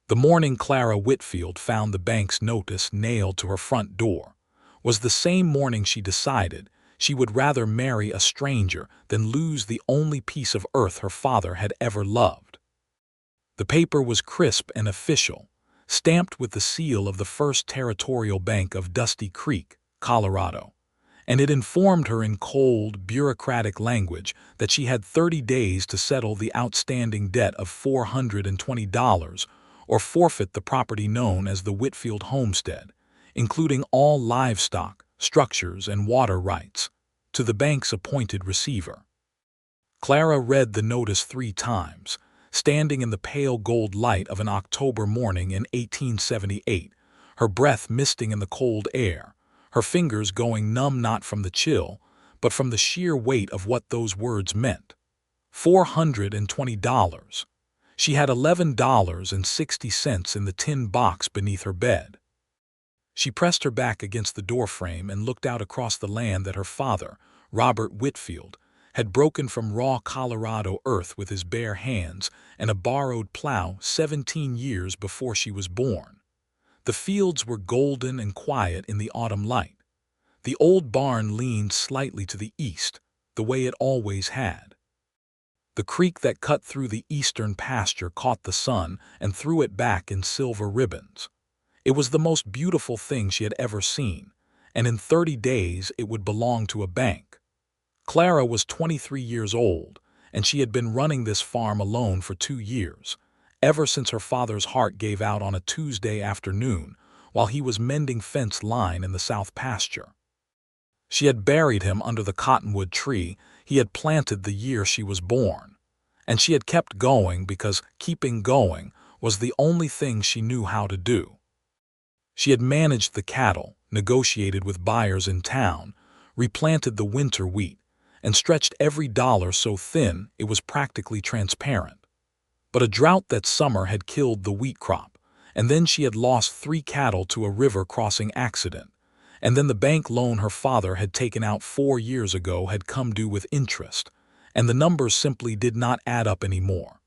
The morning Clara Whitfield found the bank's notice nailed to her front door was the same morning she decided she would rather marry a stranger than lose the only piece of earth her father had ever loved. The paper was crisp and official, stamped with the seal of the First Territorial Bank of Dusty Creek, Colorado, and it informed her in cold, bureaucratic language that she had 30 days to settle the outstanding debt of $420 or forfeit the property known as the Whitfield homestead, including all livestock, structures, and water rights, to the bank's appointed receiver. Clara read the notice 3 times, standing in the pale gold light of an October morning in 1878, her breath misting in the cold air, her fingers going numb not from the chill, but from the sheer weight of what those words meant. $420. She had $11.60 in the tin box beneath her bed. She pressed her back against the doorframe and looked out across the land that her father, Robert Whitfield, had broken from raw Colorado earth with his bare hands and a borrowed plow 17 years before she was born. The fields were golden and quiet in the autumn light. The old barn leaned slightly to the east, the way it always had. The creek that cut through the eastern pasture caught the sun and threw it back in silver ribbons. It was the most beautiful thing she had ever seen, and in 30 days it would belong to a bank. Clara was 23 years old, and she had been running this farm alone for 2 years, ever since her father's heart gave out on a Tuesday afternoon while he was mending fence line in the south pasture. She had buried him under the cottonwood tree he had planted the year she was born, and she had kept going because keeping going was the only thing she knew how to do. She had managed the cattle, negotiated with buyers in town, replanted the winter wheat, and stretched every dollar so thin it was practically transparent. But a drought that summer had killed the wheat crop, and then she had lost 3 cattle to a river crossing accident, and then the bank loan her father had taken out 4 years ago had come due with interest, and the numbers simply did not add up anymore.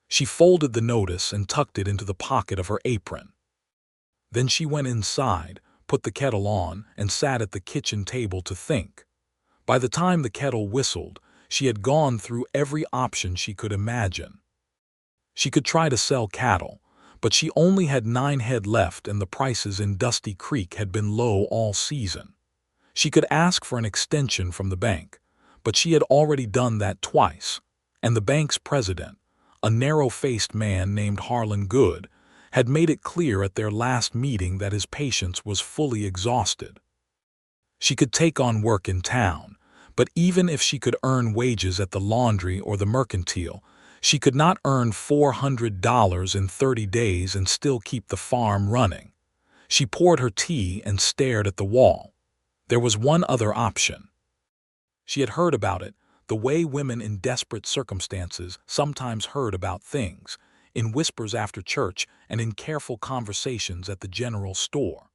She folded the notice and tucked it into the pocket of her apron. Then she went inside, put the kettle on, and sat at the kitchen table to think. By the time the kettle whistled, she had gone through every option she could imagine. She could try to sell cattle, but she only had 9 head left and the prices in Dusty Creek had been low all season. She could ask for an extension from the bank, but she had already done that twice, and the bank's president, a narrow-faced man named Harlan Good, had made it clear at their last meeting that his patience was fully exhausted. She could take on work in town, but even if she could earn wages at the laundry or the mercantile, she could not earn $400 in 30 days and still keep the farm running. She poured her tea and stared at the wall. There was one other option. She had heard about it, the way women in desperate circumstances sometimes heard about things, in whispers after church and in careful conversations at the general store.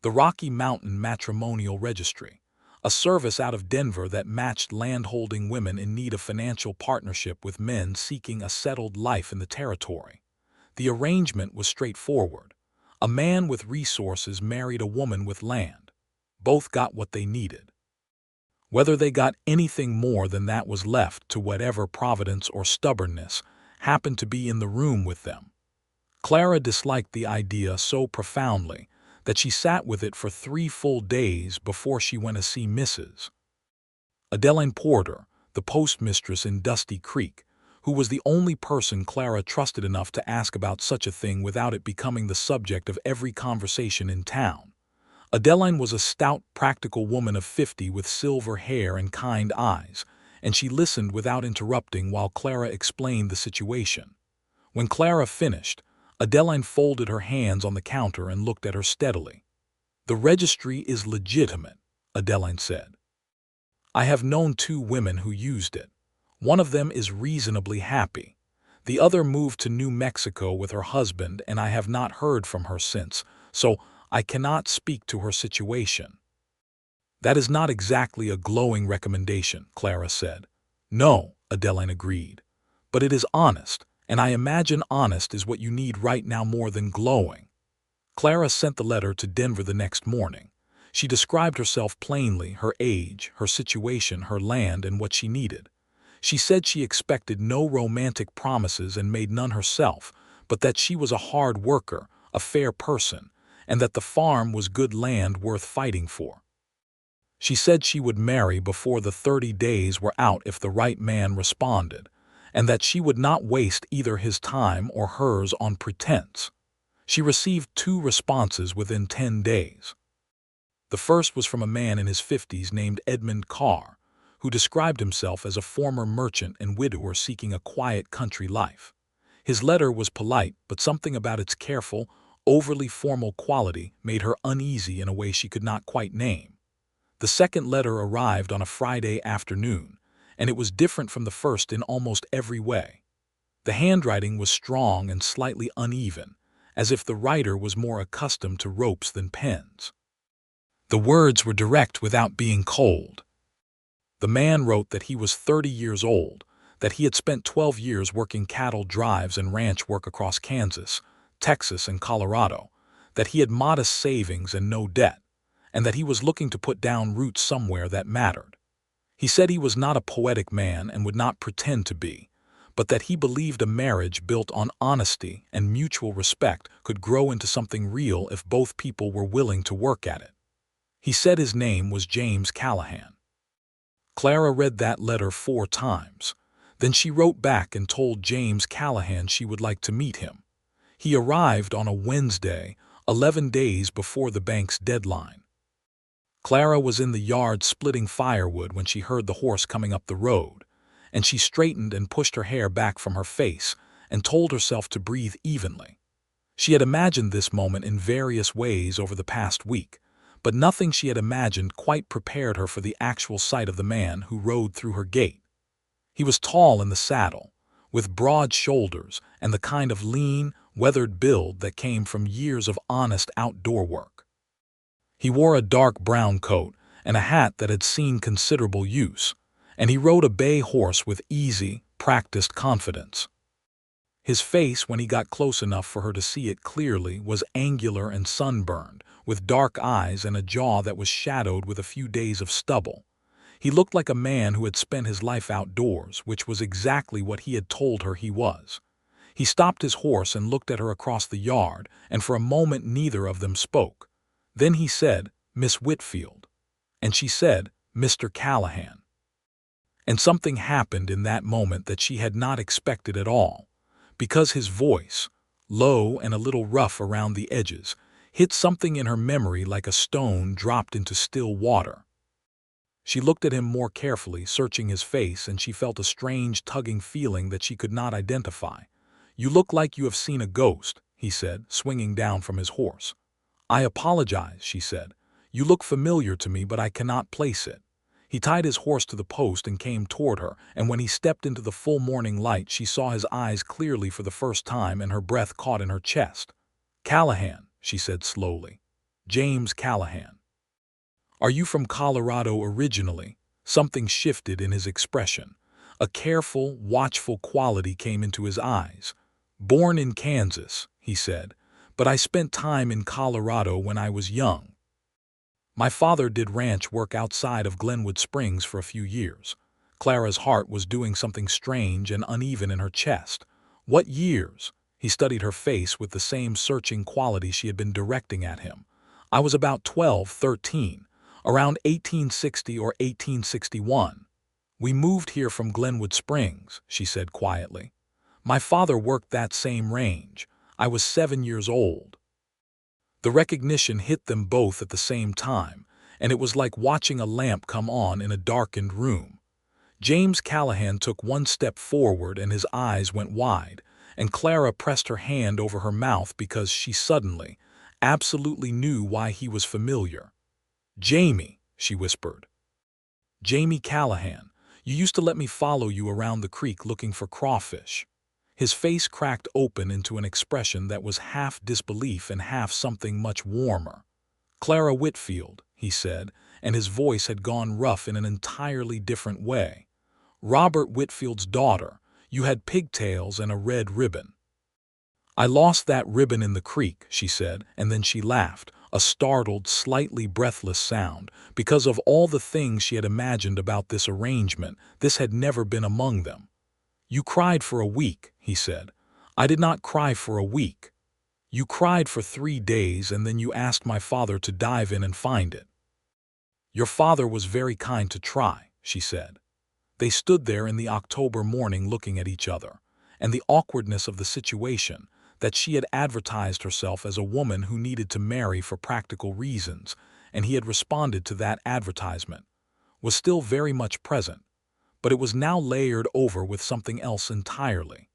The Rocky Mountain Matrimonial Registry, a service out of Denver that matched landholding women in need of financial partnership with men seeking a settled life in the territory. The arrangement was straightforward. A man with resources married a woman with land. Both got what they needed. Whether they got anything more than that was left to whatever providence or stubbornness happened to be in the room with them. Clara disliked the idea so profoundly that she sat with it for 3 full days before she went to see Mrs. Adeline Porter, the postmistress in Dusty Creek, who was the only person Clara trusted enough to ask about such a thing without it becoming the subject of every conversation in town. Adeline was a stout, practical woman of 50 with silver hair and kind eyes, and she listened without interrupting while Clara explained the situation. When Clara finished, Adeline folded her hands on the counter and looked at her steadily. "The registry is legitimate," Adeline said. "I have known 2 women who used it. One of them is reasonably happy. The other moved to New Mexico with her husband, and I have not heard from her since, so I cannot speak to her situation." "That is not exactly a glowing recommendation," Clara said. "No," Adeline agreed, "but it is honest, and I imagine honest is what you need right now more than glowing." Clara sent the letter to Denver the next morning. She described herself plainly, her age, her situation, her land, and what she needed. She said she expected no romantic promises and made none herself, but that she was a hard worker, a fair person, and that the farm was good land worth fighting for. She said she would marry before the 30 days were out if the right man responded, and that she would not waste either his time or hers on pretense. She received 2 responses within 10 days. The first was from a man in his 50s named Edmund Carr, who described himself as a former merchant and widower seeking a quiet country life. His letter was polite, but something about its careful, overly formal quality made her uneasy in a way she could not quite name. The second letter arrived on a Friday afternoon, and it was different from the first in almost every way. The handwriting was strong and slightly uneven, as if the writer was more accustomed to ropes than pens. The words were direct without being cold. The man wrote that he was 30 years old, that he had spent 12 years working cattle drives and ranch work across Kansas, Texas, and Colorado, that he had modest savings and no debt, and that he was looking to put down roots somewhere that mattered. He said he was not a poetic man and would not pretend to be, but that he believed a marriage built on honesty and mutual respect could grow into something real if both people were willing to work at it. He said his name was James Callahan. Clara read that letter 4 times. Then she wrote back and told James Callahan she would like to meet him. He arrived on a Wednesday, 11 days before the bank's deadline. Clara was in the yard splitting firewood when she heard the horse coming up the road, and she straightened and pushed her hair back from her face and told herself to breathe evenly. She had imagined this moment in various ways over the past week, but nothing she had imagined quite prepared her for the actual sight of the man who rode through her gate. He was tall in the saddle, with broad shoulders and the kind of lean, weathered build that came from years of honest outdoor work. He wore a dark brown coat and a hat that had seen considerable use, and he rode a bay horse with easy, practiced confidence. His face, when he got close enough for her to see it clearly, was angular and sunburned, with dark eyes and a jaw that was shadowed with a few days of stubble. He looked like a man who had spent his life outdoors, which was exactly what he had told her he was. He stopped his horse and looked at her across the yard, and for a moment neither of them spoke. Then he said, "Miss Whitfield." And she said, "Mr. Callahan." And something happened in that moment that she had not expected at all, because his voice, low and a little rough around the edges, hit something in her memory like a stone dropped into still water. She looked at him more carefully, searching his face, and she felt a strange tugging feeling that she could not identify. "You look like you have seen a ghost," he said, swinging down from his horse. "I apologize," she said. "You look familiar to me, but I cannot place it." He tied his horse to the post and came toward her, and when he stepped into the full morning light, she saw his eyes clearly for the first time, and her breath caught in her chest. "Callahan," she said slowly. "James Callahan." "Are you from Colorado originally?" Something shifted in his expression. A careful, watchful quality came into his eyes. "Born in Kansas," he said, "but I spent time in Colorado when I was young. My father did ranch work outside of Glenwood Springs for a few years." Clara's heart was doing something strange and uneven in her chest. "What years?" He studied her face with the same searching quality she had been directing at him. "I was about 12, 13, around 1860 or 1861. We moved here from Glenwood Springs," she said quietly. "My father worked that same range. I was 7 years old." The recognition hit them both at the same time, and it was like watching a lamp come on in a darkened room. James Callahan took one step forward and his eyes went wide, and Clara pressed her hand over her mouth because she suddenly, absolutely knew why he was familiar. "Jamie," she whispered. "Jamie Callahan, you used to let me follow you around the creek looking for crawfish." His face cracked open into an expression that was half disbelief and half something much warmer. "Clara Whitfield," he said, and his voice had gone rough in an entirely different way. "Robert Whitfield's daughter. You had pigtails and a red ribbon." "I lost that ribbon in the creek," she said, and then she laughed, a startled, slightly breathless sound. Because of all the things she had imagined about this arrangement, this had never been among them. "You cried for a week," he said. "I did not cry for a week. You cried for 3 days, and then you asked my father to dive in and find it." "Your father was very kind to try," she said. They stood there in the October morning looking at each other, and the awkwardness of the situation, that she had advertised herself as a woman who needed to marry for practical reasons, and he had responded to that advertisement, was still very much present, but it was now layered over with something else entirely.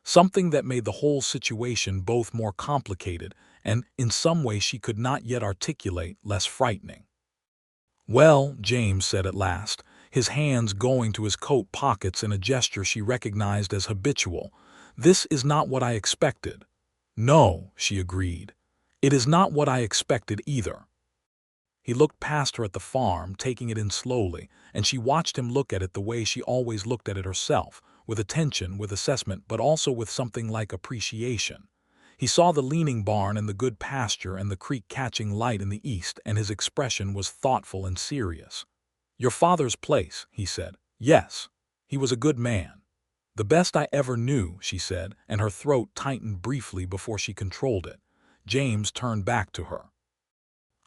Something that made the whole situation both more complicated and, in some way she could not yet articulate, less frightening. "Well," James said at last, his hands going to his coat pockets in a gesture she recognized as habitual, "this is not what I expected." "No," she agreed. "It is not what I expected either." He looked past her at the farm, taking it in slowly, and she watched him look at it the way she always looked at it herself, with attention, with assessment, but also with something like appreciation. He saw the leaning barn and the good pasture and the creek catching light in the east, and his expression was thoughtful and serious. "Your father's place," he said. "Yes. He was a good man." "The best I ever knew," she said, and her throat tightened briefly before she controlled it. James turned back to her.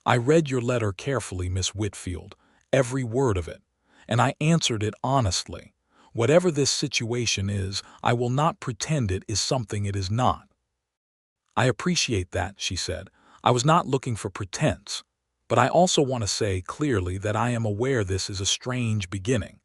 "I read your letter carefully, Miss Whitfield, every word of it, and I answered it honestly. Whatever this situation is, I will not pretend it is something it is not." "I appreciate that," she said. "I was not looking for pretense. But I also want to say clearly that I am aware this is a strange beginning."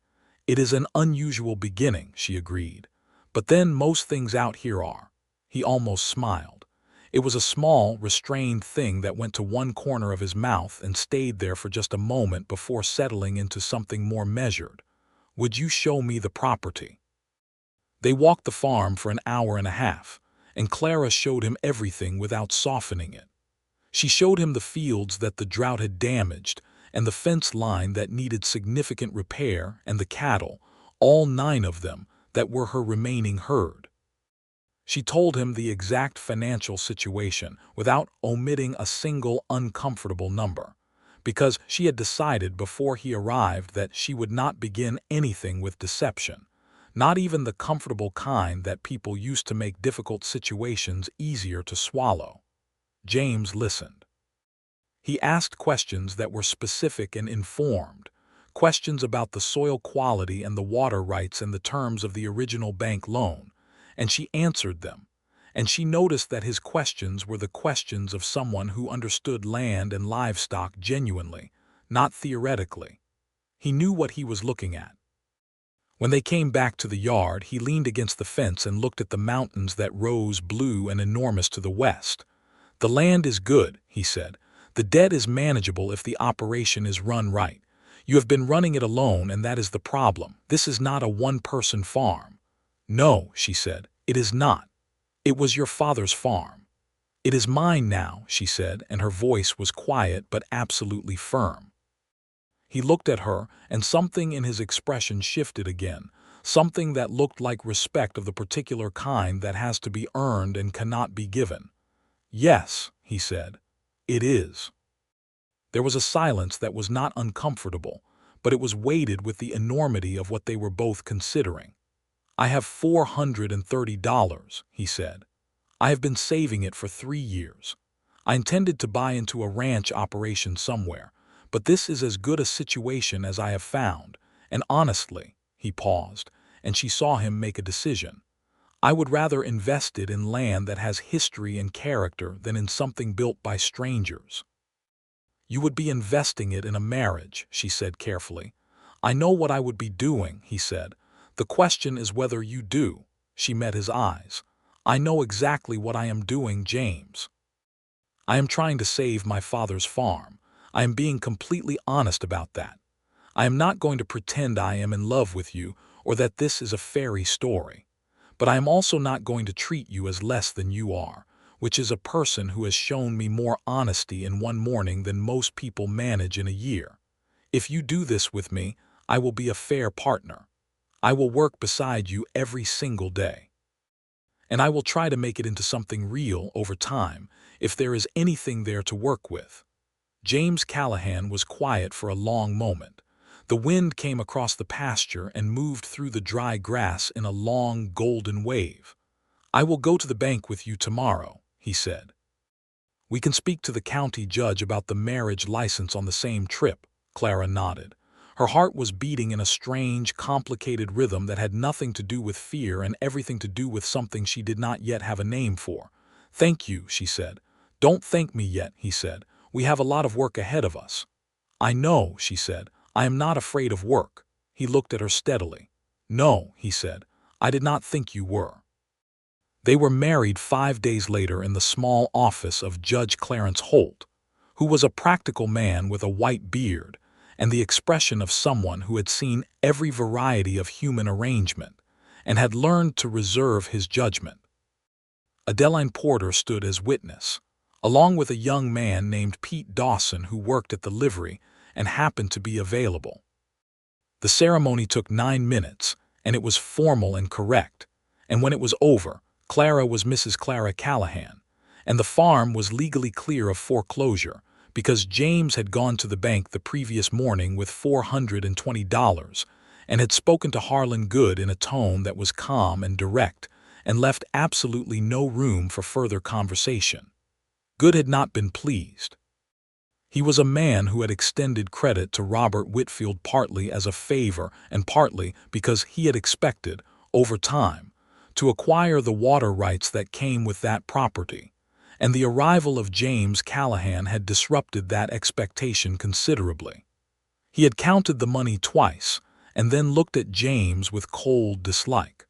"It is an unusual beginning," she agreed. "But then most things out here are." He almost smiled. It was a small, restrained thing that went to one corner of his mouth and stayed there for just a moment before settling into something more measured. "Would you show me the property?" They walked the farm for an hour and a half, and Clara showed him everything without softening it. She showed him the fields that the drought had damaged, and the fence line that needed significant repair, and the cattle, all 9 of them, that were her remaining herd. She told him the exact financial situation without omitting a single uncomfortable number, because she had decided before he arrived that she would not begin anything with deception, not even the comfortable kind that people use to make difficult situations easier to swallow. James listened. He asked questions that were specific and informed, questions about the soil quality and the water rights and the terms of the original bank loan, and she answered them, and she noticed that his questions were the questions of someone who understood land and livestock genuinely, not theoretically. He knew what he was looking at. When they came back to the yard, he leaned against the fence and looked at the mountains that rose blue and enormous to the west. "The land is good," he said. "The debt is manageable if the operation is run right. You have been running it alone, and that is the problem. This is not a one-person farm." "No," she said, "it is not. It was your father's farm." "It is mine now," she said, and her voice was quiet but absolutely firm. He looked at her, and something in his expression shifted again, something that looked like respect of the particular kind that has to be earned and cannot be given. "Yes," he said, "it is." There was a silence that was not uncomfortable, but it was weighted with the enormity of what they were both considering. "I have $430, he said. "I have been saving it for 3 years. I intended to buy into a ranch operation somewhere, but this is as good a situation as I have found, and honestly," he paused, and she saw him make a decision, "I would rather invest it in land that has history and character than in something built by strangers." "You would be investing it in a marriage," she said carefully. "I know what I would be doing," he said. "The question is whether you do." She met his eyes. "I know exactly what I am doing, James. I am trying to save my father's farm. I am being completely honest about that. I am not going to pretend I am in love with you or that this is a fairy story. But I am also not going to treat you as less than you are, which is a person who has shown me more honesty in one morning than most people manage in a year. If you do this with me, I will be a fair partner. I will work beside you every single day. And I will try to make it into something real over time, if there is anything there to work with." James Callahan was quiet for a long moment. The wind came across the pasture and moved through the dry grass in a long, golden wave. "I will go to the bank with you tomorrow," he said. "We can speak to the county judge about the marriage license on the same trip." Clara nodded. Her heart was beating in a strange, complicated rhythm that had nothing to do with fear and everything to do with something she did not yet have a name for. "Thank you," she said. "Don't thank me yet," he said. "We have a lot of work ahead of us." "I know," she said. "I am not afraid of work." He looked at her steadily. "No," he said. "I did not think you were." They were married 5 days later in the small office of Judge Clarence Holt, who was a practical man with a white beard and the expression of someone who had seen every variety of human arrangement and had learned to reserve his judgment. Adeline Porter stood as witness, along with a young man named Pete Dawson who worked at the livery and happened to be available. The ceremony took 9 minutes, and it was formal and correct, and when it was over, Clara was Mrs. Clara Callahan, and the farm was legally clear of foreclosure because James had gone to the bank the previous morning with $420 and had spoken to Harlan Good in a tone that was calm and direct and left absolutely no room for further conversation. Good had not been pleased. He was a man who had extended credit to Robert Whitfield partly as a favor and partly because he had expected, over time, to acquire the water rights that came with that property, and the arrival of James Callahan had disrupted that expectation considerably. He had counted the money twice and then looked at James with cold dislike.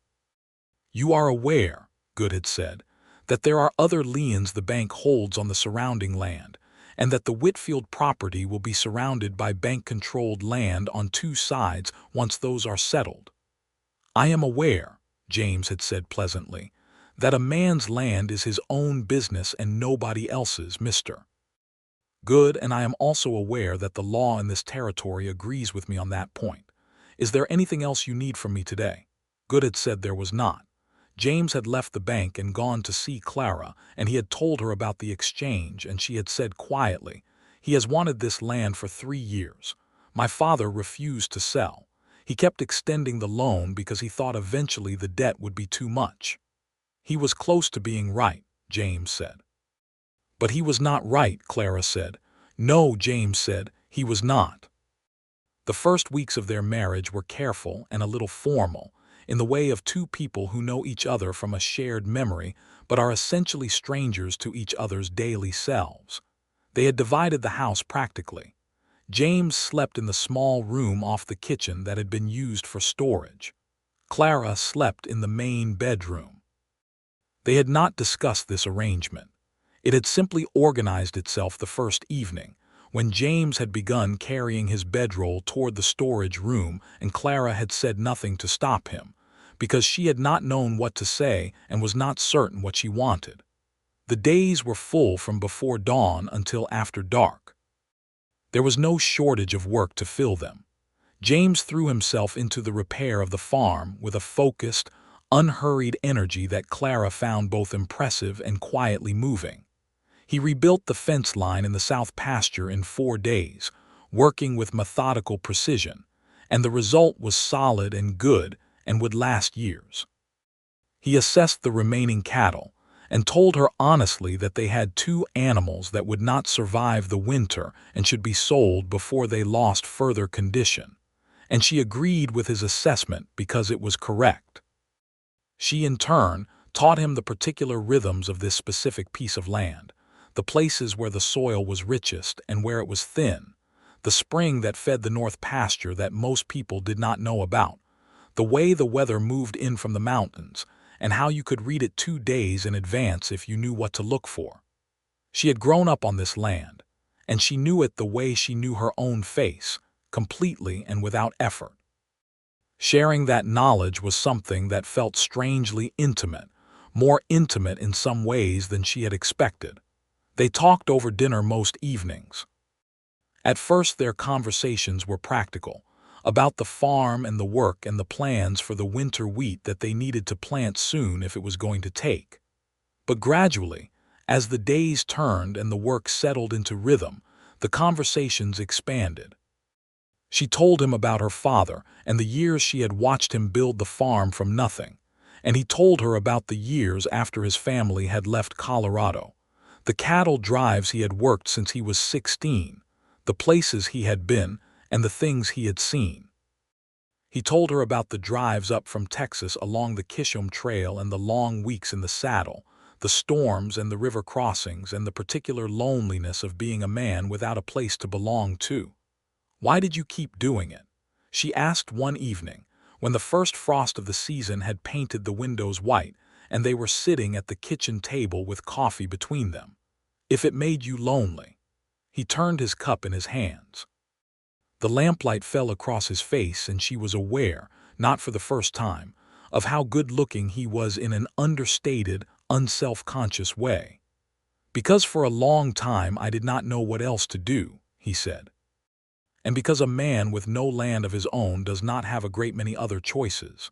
"You are aware," Good had said, "that there are other liens the bank holds on the surrounding land, and that the Whitfield property will be surrounded by bank-controlled land on 2 sides once those are settled." "I am aware," James had said pleasantly, "that a man's land is his own business and nobody else's, Mr. Good, and I am also aware that the law in this territory agrees with me on that point. Is there anything else you need from me today?" Good had said there was not. James had left the bank and gone to see Clara, and he had told her about the exchange, and she had said quietly, "He has wanted this land for 3 years. My father refused to sell. He kept extending the loan because he thought eventually the debt would be too much." "He was close to being right," James said. "But he was not right," Clara said. "No," James said, "he was not." The first weeks of their marriage were careful and a little formal, in the way of 2 people who know each other from a shared memory but are essentially strangers to each other's daily selves. They had divided the house practically. James slept in the small room off the kitchen that had been used for storage. Clara slept in the main bedroom. They had not discussed this arrangement. It had simply organized itself the first evening, when James had begun carrying his bedroll toward the storage room and Clara had said nothing to stop him, because she had not known what to say and was not certain what she wanted. The days were full from before dawn until after dark. There was no shortage of work to fill them. James threw himself into the repair of the farm with a focused, unhurried energy that Clara found both impressive and quietly moving. He rebuilt the fence line in the south pasture in 4 days, working with methodical precision, and the result was solid and good and would last years. He assessed the remaining cattle and told her honestly that they had 2 animals that would not survive the winter and should be sold before they lost further condition, and she agreed with his assessment because it was correct. She, in turn, taught him the particular rhythms of this specific piece of land, the places where the soil was richest and where it was thin, the spring that fed the north pasture that most people did not know about, the way the weather moved in from the mountains, and how you could read it 2 days in advance if you knew what to look for. She had grown up on this land, and she knew it the way she knew her own face, completely and without effort. Sharing that knowledge was something that felt strangely intimate, more intimate in some ways than she had expected. They talked over dinner most evenings. At first their conversations were practical, about the farm and the work and the plans for the winter wheat that they needed to plant soon if it was going to take. But gradually, as the days turned and the work settled into rhythm, the conversations expanded. She told him about her father and the years she had watched him build the farm from nothing, and he told her about the years after his family had left Colorado, the cattle drives he had worked since he was 16, the places he had been, and the things he had seen. He told her about the drives up from Texas along the Kishom Trail and the long weeks in the saddle, the storms and the river crossings and the particular loneliness of being a man without a place to belong to. "Why did you keep doing it?" she asked one evening, when the first frost of the season had painted the windows white and they were sitting at the kitchen table with coffee between them. "If it made you lonely." He turned his cup in his hands. The lamplight fell across his face and she was aware, not for the first time, of how good-looking he was in an understated, unself-conscious way. "Because for a long time I did not know what else to do," he said. "And because a man with no land of his own does not have a great many other choices."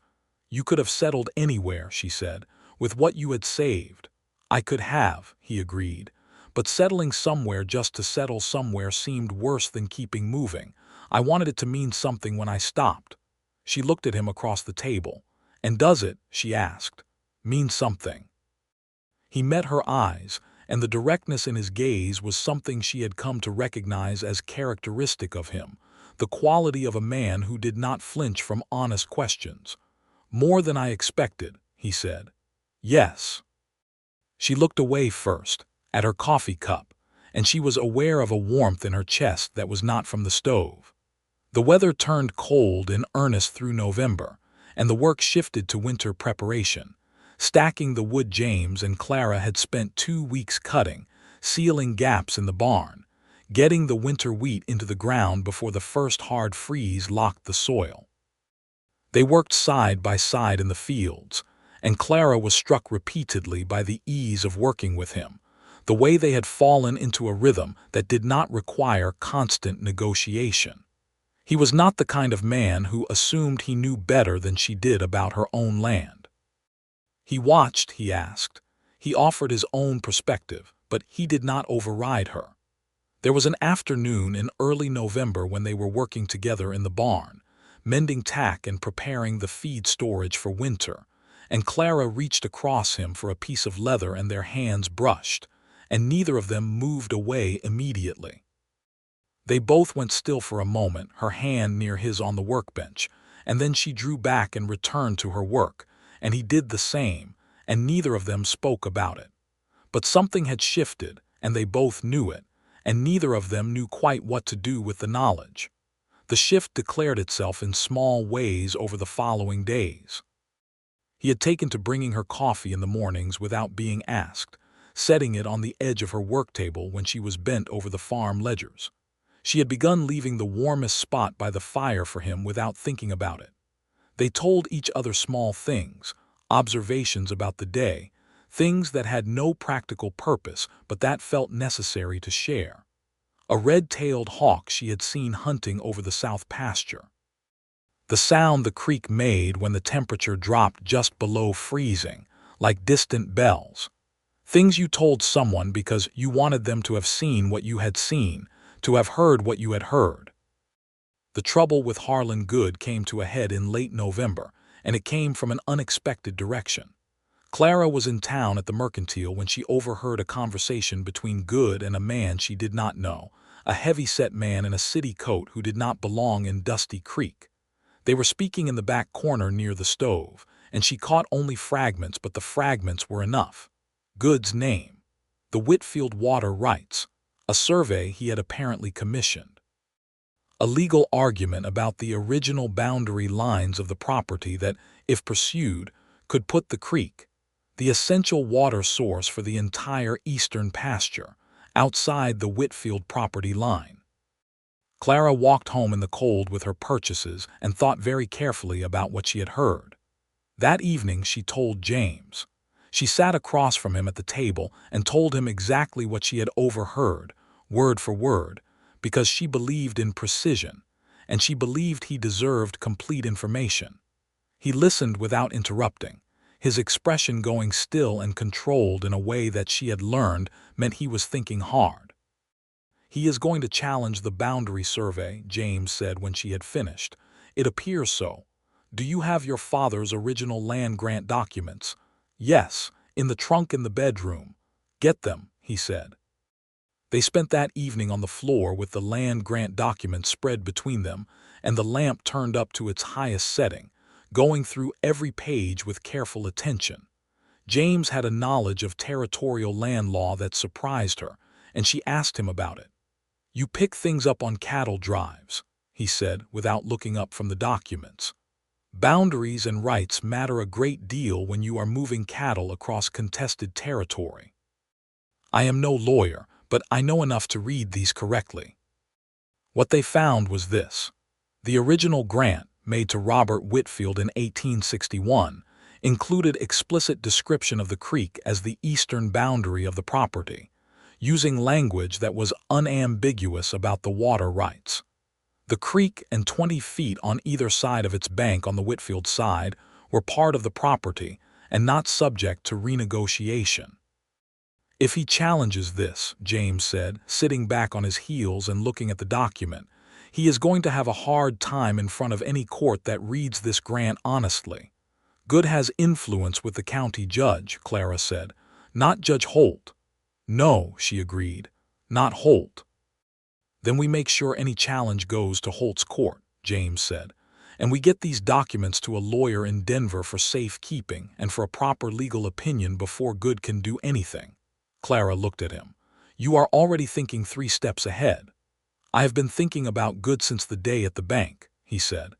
"You could have settled anywhere," she said, "with what you had saved." "I could have," he agreed, "but settling somewhere just to settle somewhere seemed worse than keeping moving. I wanted it to mean something when I stopped." She looked at him across the table. "And does it," she asked, "mean something?" He met her eyes, and the directness in his gaze was something she had come to recognize as characteristic of him, the quality of a man who did not flinch from honest questions. "More than I expected," he said. "Yes." She looked away first, at her coffee cup, and she was aware of a warmth in her chest that was not from the stove. The weather turned cold in earnest through November, and the work shifted to winter preparation. Stacking the wood James and Clara had spent 2 weeks cutting, sealing gaps in the barn, getting the winter wheat into the ground before the first hard freeze locked the soil. They worked side by side in the fields, and Clara was struck repeatedly by the ease of working with him, the way they had fallen into a rhythm that did not require constant negotiation. He was not the kind of man who assumed he knew better than she did about her own land. He watched, he asked. He offered his own perspective, but he did not override her. There was an afternoon in early November when they were working together in the barn, mending tack and preparing the feed storage for winter, and Clara reached across him for a piece of leather and their hands brushed, and neither of them moved away immediately. They both went still for a moment, her hand near his on the workbench, and then she drew back and returned to her work, and he did the same, and neither of them spoke about it. But something had shifted, and they both knew it, and neither of them knew quite what to do with the knowledge. The shift declared itself in small ways over the following days. He had taken to bringing her coffee in the mornings without being asked, setting it on the edge of her work table when she was bent over the farm ledgers. She had begun leaving the warmest spot by the fire for him without thinking about it. They told each other small things, observations about the day, things that had no practical purpose but that felt necessary to share. A red-tailed hawk she had seen hunting over the south pasture. The sound the creek made when the temperature dropped just below freezing, like distant bells. Things you told someone because you wanted them to have seen what you had seen, to have heard what you had heard. The trouble with Harlan Good came to a head in late November, and it came from an unexpected direction. Clara was in town at the Mercantile when she overheard a conversation between Good and a man she did not know, a heavy-set man in a city coat who did not belong in Dusty Creek. They were speaking in the back corner near the stove, and she caught only fragments, but the fragments were enough. Good's name. The Whitfield Water Rights. A survey he had apparently commissioned. A legal argument about the original boundary lines of the property that, if pursued, could put the creek, the essential water source for the entire eastern pasture, outside the Whitfield property line. Clara walked home in the cold with her purchases and thought very carefully about what she had heard. That evening she told James. She sat across from him at the table and told him exactly what she had overheard, word for word, because she believed in precision, and she believed he deserved complete information. He listened without interrupting, his expression going still and controlled in a way that she had learned meant he was thinking hard. "He is going to challenge the boundary survey," James said when she had finished. "It appears so. Do you have your father's original land grant documents?" "Yes, in the trunk in the bedroom." "Get them," he said. They spent that evening on the floor with the land grant documents spread between them and the lamp turned up to its highest setting, going through every page with careful attention. James had a knowledge of territorial land law that surprised her, and she asked him about it. "You pick things up on cattle drives," he said without looking up from the documents. "Boundaries and rights matter a great deal when you are moving cattle across contested territory. I am no lawyer, but I know enough to read these correctly." What they found was this. The original grant, made to Robert Whitfield in 1861, included explicit description of the creek as the eastern boundary of the property, using language that was unambiguous about the water rights. The creek and 20 feet on either side of its bank on the Whitfield side were part of the property and not subject to renegotiation. "If he challenges this," James said, sitting back on his heels and looking at the document, "he is going to have a hard time in front of any court that reads this grant honestly." "Good has influence with the county judge," Clara said, "not Judge Holt." "No," she agreed, "not Holt." "Then we make sure any challenge goes to Holt's court," James said, "and we get these documents to a lawyer in Denver for safekeeping and for a proper legal opinion before Good can do anything." Clara looked at him. "You are already thinking 3 steps ahead." "I have been thinking about Good since the day at the bank," he said.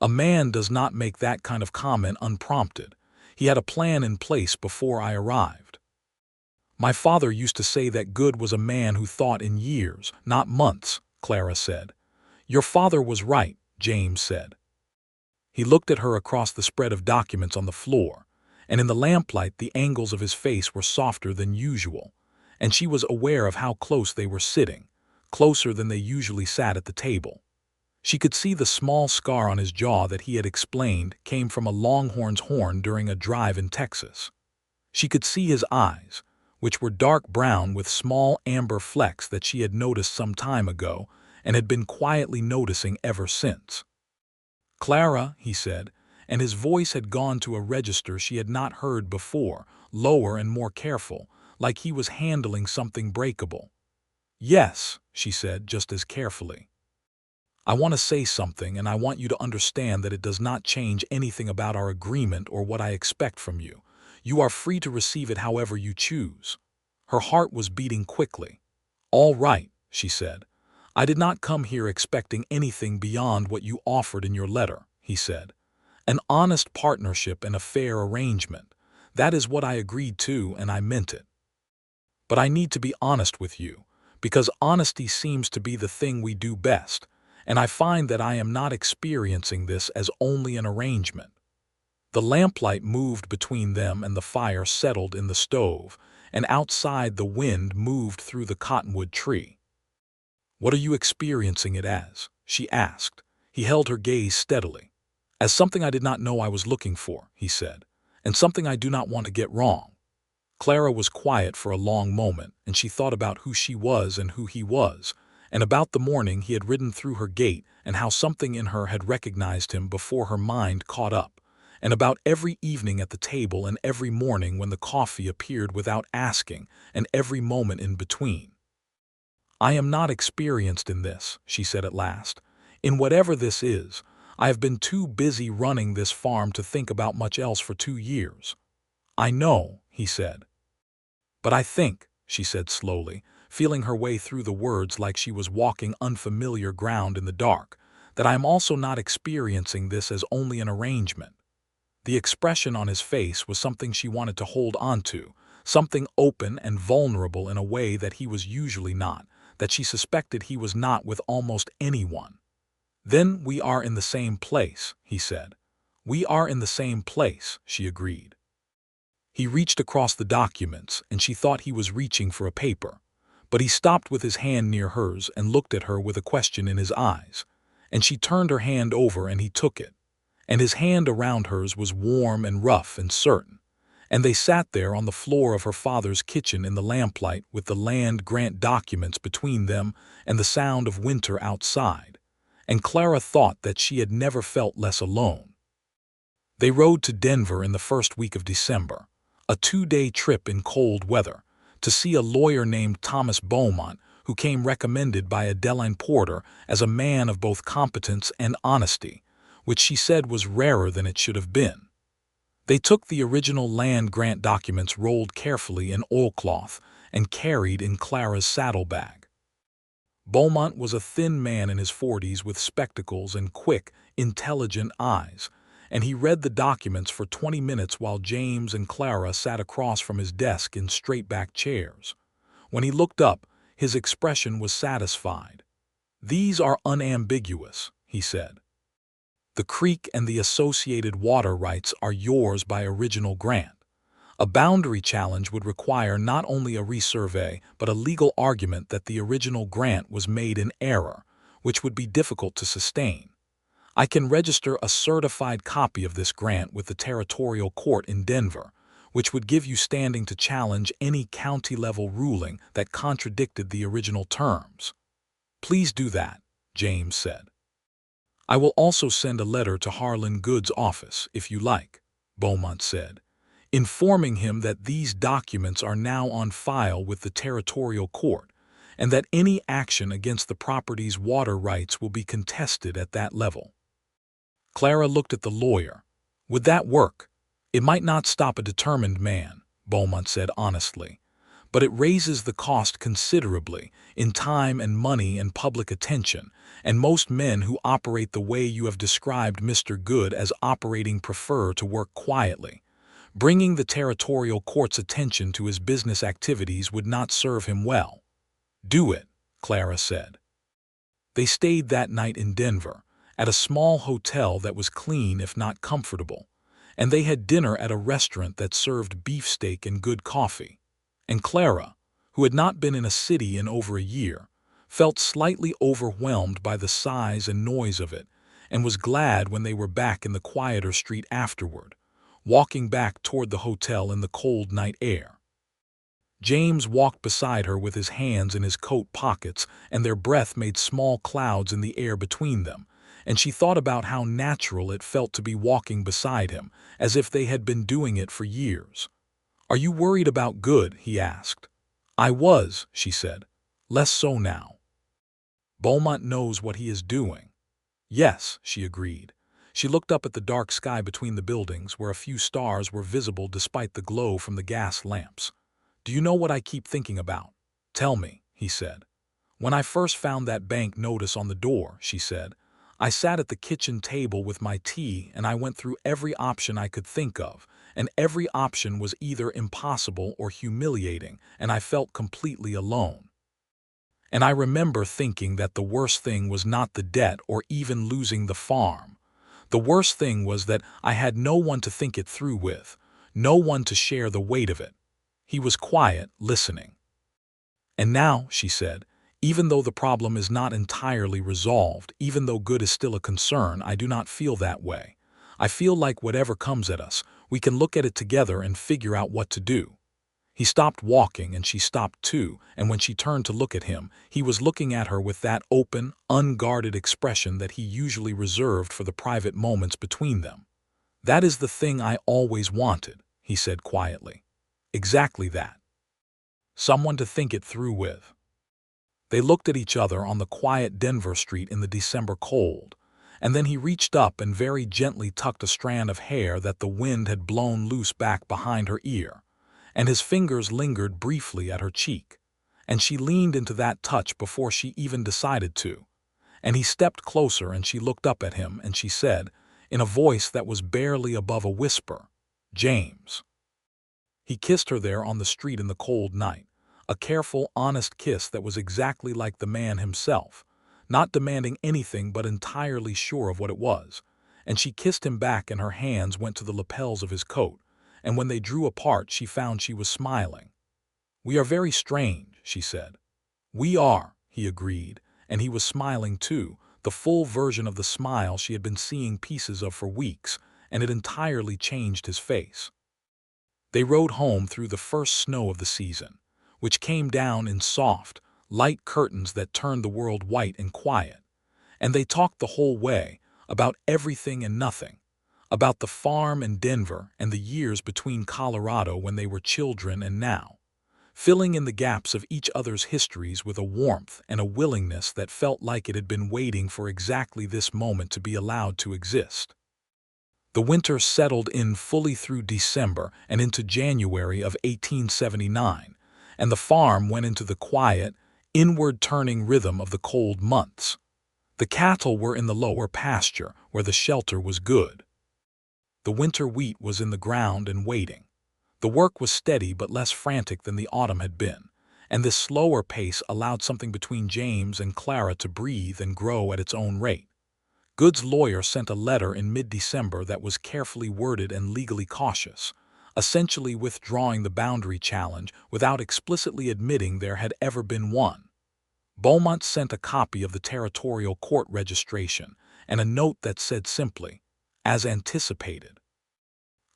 "A man does not make that kind of comment unprompted. He had a plan in place before I arrived." "My father used to say that Good was a man who thought in years, not months," Clara said. "Your father was right," James said. He looked at her across the spread of documents on the floor, and in the lamplight the angles of his face were softer than usual, and she was aware of how close they were sitting, closer than they usually sat at the table. She could see the small scar on his jaw that he had explained came from a longhorn's horn during a drive in Texas. She could see his eyes, which were dark brown with small amber flecks that she had noticed some time ago and had been quietly noticing ever since. "Clara," he said, and his voice had gone to a register she had not heard before, lower and more careful, like he was handling something breakable. "Yes," she said just as carefully. "I want to say something, and I want you to understand that it does not change anything about our agreement or what I expect from you. You are free to receive it however you choose." Her heart was beating quickly. "All right," she said. "I did not come here expecting anything beyond what you offered in your letter," he said. "An honest partnership and a fair arrangement. That is what I agreed to, and I meant it. But I need to be honest with you, because honesty seems to be the thing we do best, and I find that I am not experiencing this as only an arrangement." The lamplight moved between them and the fire settled in the stove, and outside the wind moved through the cottonwood tree. "What are you experiencing it as?" she asked. He held her gaze steadily. "As something I did not know I was looking for," he said, "and something I do not want to get wrong." Clara was quiet for a long moment, and she thought about who she was and who he was, and about the morning he had ridden through her gate and how something in her had recognized him before her mind caught up, and about every evening at the table and every morning when the coffee appeared without asking, and every moment in between. "I am not experienced in this," she said at last. "In whatever this is, I have been too busy running this farm to think about much else for 2 years." "I know," he said. "But I think," she said slowly, feeling her way through the words like she was walking unfamiliar ground in the dark, "that I am also not experiencing this as only an arrangement." The expression on his face was something she wanted to hold on to, something open and vulnerable in a way that he was usually not, that she suspected he was not with almost anyone. "Then we are in the same place," he said. "We are in the same place," she agreed. He reached across the documents, and she thought he was reaching for a paper. But he stopped with his hand near hers and looked at her with a question in his eyes. and she turned her hand over and he took it, and his hand around hers was warm and rough and certain, and they sat there on the floor of her father's kitchen in the lamplight with the land grant documents between them and the sound of winter outside, and Clara thought that she had never felt less alone. They rode to Denver in the first week of December, a 2-day trip in cold weather, to see a lawyer named Thomas Beaumont, who came recommended by Adeline Porter as a man of both competence and honesty, which she said was rarer than it should have been. They took the original land grant documents rolled carefully in oilcloth and carried in Clara's saddlebag. Beaumont was a thin man in his 40s with spectacles and quick, intelligent eyes, and he read the documents for 20 minutes while James and Clara sat across from his desk in straight-back chairs. When he looked up, his expression was satisfied. "These are unambiguous," he said. "The creek and the associated water rights are yours by original grant. A boundary challenge would require not only a resurvey but a legal argument that the original grant was made in error, which would be difficult to sustain. I can register a certified copy of this grant with the territorial court in Denver, which would give you standing to challenge any county-level ruling that contradicted the original terms." "Please do that," James said. "I will also send a letter to Harlan Good's office, if you like," Beaumont said, informing him that these documents are now on file with the territorial court, and that any action against the property's water rights will be contested at that level. Clara looked at the lawyer. "Would that work?" "It might not stop a determined man," Beaumont said honestly, "but it raises the cost considerably in time and money and public attention, and most men who operate the way you have described Mr. Good as operating prefer to work quietly. Bringing the territorial court's attention to his business activities would not serve him well." "Do it," Clara said. They stayed that night in Denver, at a small hotel that was clean if not comfortable, and they had dinner at a restaurant that served beefsteak and good coffee. And Clara, who had not been in a city in over a year, felt slightly overwhelmed by the size and noise of it, and was glad when they were back in the quieter street afterward, walking back toward the hotel in the cold night air. James walked beside her with his hands in his coat pockets, and their breath made small clouds in the air between them, and she thought about how natural it felt to be walking beside him, as if they had been doing it for years. "Are you worried about Good?" he asked. "I was," she said. "Less so now. Beaumont knows what he is doing." "Yes," she agreed. She looked up at the dark sky between the buildings, where a few stars were visible despite the glow from the gas lamps. "Do you know what I keep thinking about?" "Tell me," he said. "When I first found that bank notice on the door," she said, "I sat at the kitchen table with my tea and I went through every option I could think of, and every option was either impossible or humiliating, and I felt completely alone. And I remember thinking that the worst thing was not the debt or even losing the farm. The worst thing was that I had no one to think it through with, no one to share the weight of it." He was quiet, listening. "And now," she said, "even though the problem is not entirely resolved, even though Good is still a concern, I do not feel that way. I feel like whatever comes at us, we can look at it together and figure out what to do." He stopped walking and she stopped too, and when she turned to look at him, he was looking at her with that open, unguarded expression that he usually reserved for the private moments between them. "That is the thing I always wanted," he said quietly. "Exactly that. Someone to think it through with." They looked at each other on the quiet Denver street in the December cold, and then he reached up and very gently tucked a strand of hair that the wind had blown loose back behind her ear, and his fingers lingered briefly at her cheek, and she leaned into that touch before she even decided to, and he stepped closer and she looked up at him and she said, in a voice that was barely above a whisper, "James." He kissed her there on the street in the cold night, a careful, honest kiss that was exactly like the man himself, not demanding anything but entirely sure of what it was, and she kissed him back and her hands went to the lapels of his coat, and when they drew apart she found she was smiling. "We are very strange," she said. "We are," he agreed, and he was smiling too, the full version of the smile she had been seeing pieces of for weeks, and it entirely changed his face. They rode home through the first snow of the season, which came down in soft, light curtains that turned the world white and quiet, and they talked the whole way about everything and nothing, about the farm and Denver and the years between Colorado when they were children and now, filling in the gaps of each other's histories with a warmth and a willingness that felt like it had been waiting for exactly this moment to be allowed to exist. The winter settled in fully through December and into January of 1879, and the farm went into the quiet, inward-turning rhythm of the cold months. The cattle were in the lower pasture, where the shelter was good. The winter wheat was in the ground and waiting. The work was steady but less frantic than the autumn had been, and this slower pace allowed something between James and Clara to breathe and grow at its own rate. Good's lawyer sent a letter in mid-December that was carefully worded and legally cautious, essentially withdrawing the boundary challenge without explicitly admitting there had ever been one. Beaumont sent a copy of the territorial court registration and a note that said simply, "As anticipated."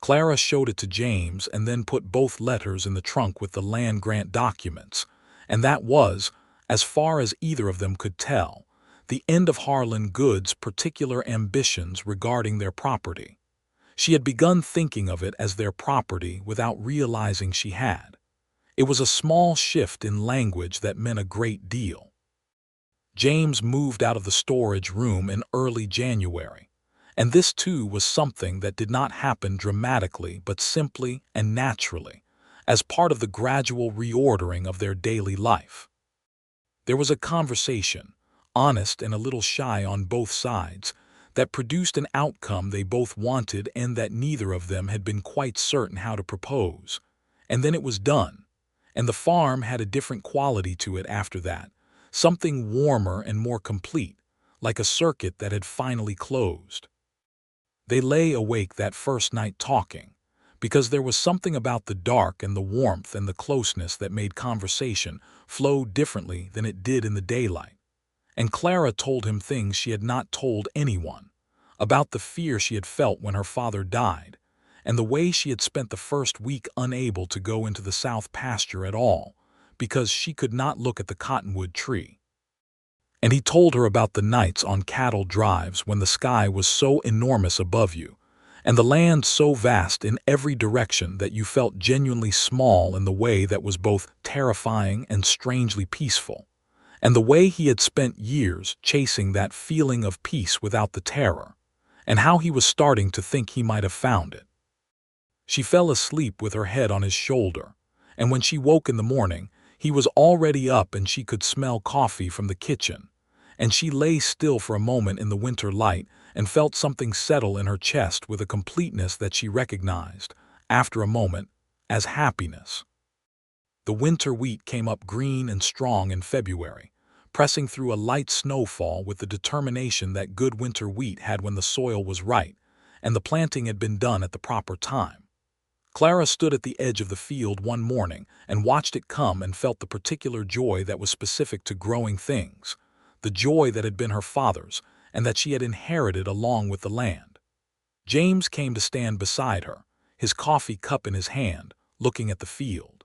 Clara showed it to James and then put both letters in the trunk with the land grant documents, and that was, as far as either of them could tell, the end of Harlan Good's particular ambitions regarding their property. She had begun thinking of it as their property without realizing she had. It was a small shift in language that meant a great deal. James moved out of the storage room in early January, and this too was something that did not happen dramatically but simply and naturally, as part of the gradual reordering of their daily life. There was a conversation, honest and a little shy on both sides, that produced an outcome they both wanted and that neither of them had been quite certain how to propose. And then it was done, and the farm had a different quality to it after that, something warmer and more complete, like a circuit that had finally closed. They lay awake that first night talking, because there was something about the dark and the warmth and the closeness that made conversation flow differently than it did in the daylight. And Clara told him things she had not told anyone, about the fear she had felt when her father died, and the way she had spent the first week unable to go into the south pasture at all, because she could not look at the cottonwood tree. And he told her about the nights on cattle drives when the sky was so enormous above you, and the land so vast in every direction that you felt genuinely small in the way that was both terrifying and strangely peaceful, and the way he had spent years chasing that feeling of peace without the terror, and how he was starting to think he might have found it. She fell asleep with her head on his shoulder, and when she woke in the morning, he was already up and she could smell coffee from the kitchen, and she lay still for a moment in the winter light and felt something settle in her chest with a completeness that she recognized, after a moment, as happiness. The winter wheat came up green and strong in February, pressing through a light snowfall with the determination that good winter wheat had when the soil was right, and the planting had been done at the proper time. Clara stood at the edge of the field one morning and watched it come and felt the particular joy that was specific to growing things, the joy that had been her father's and that she had inherited along with the land. James came to stand beside her, his coffee cup in his hand, looking at the field.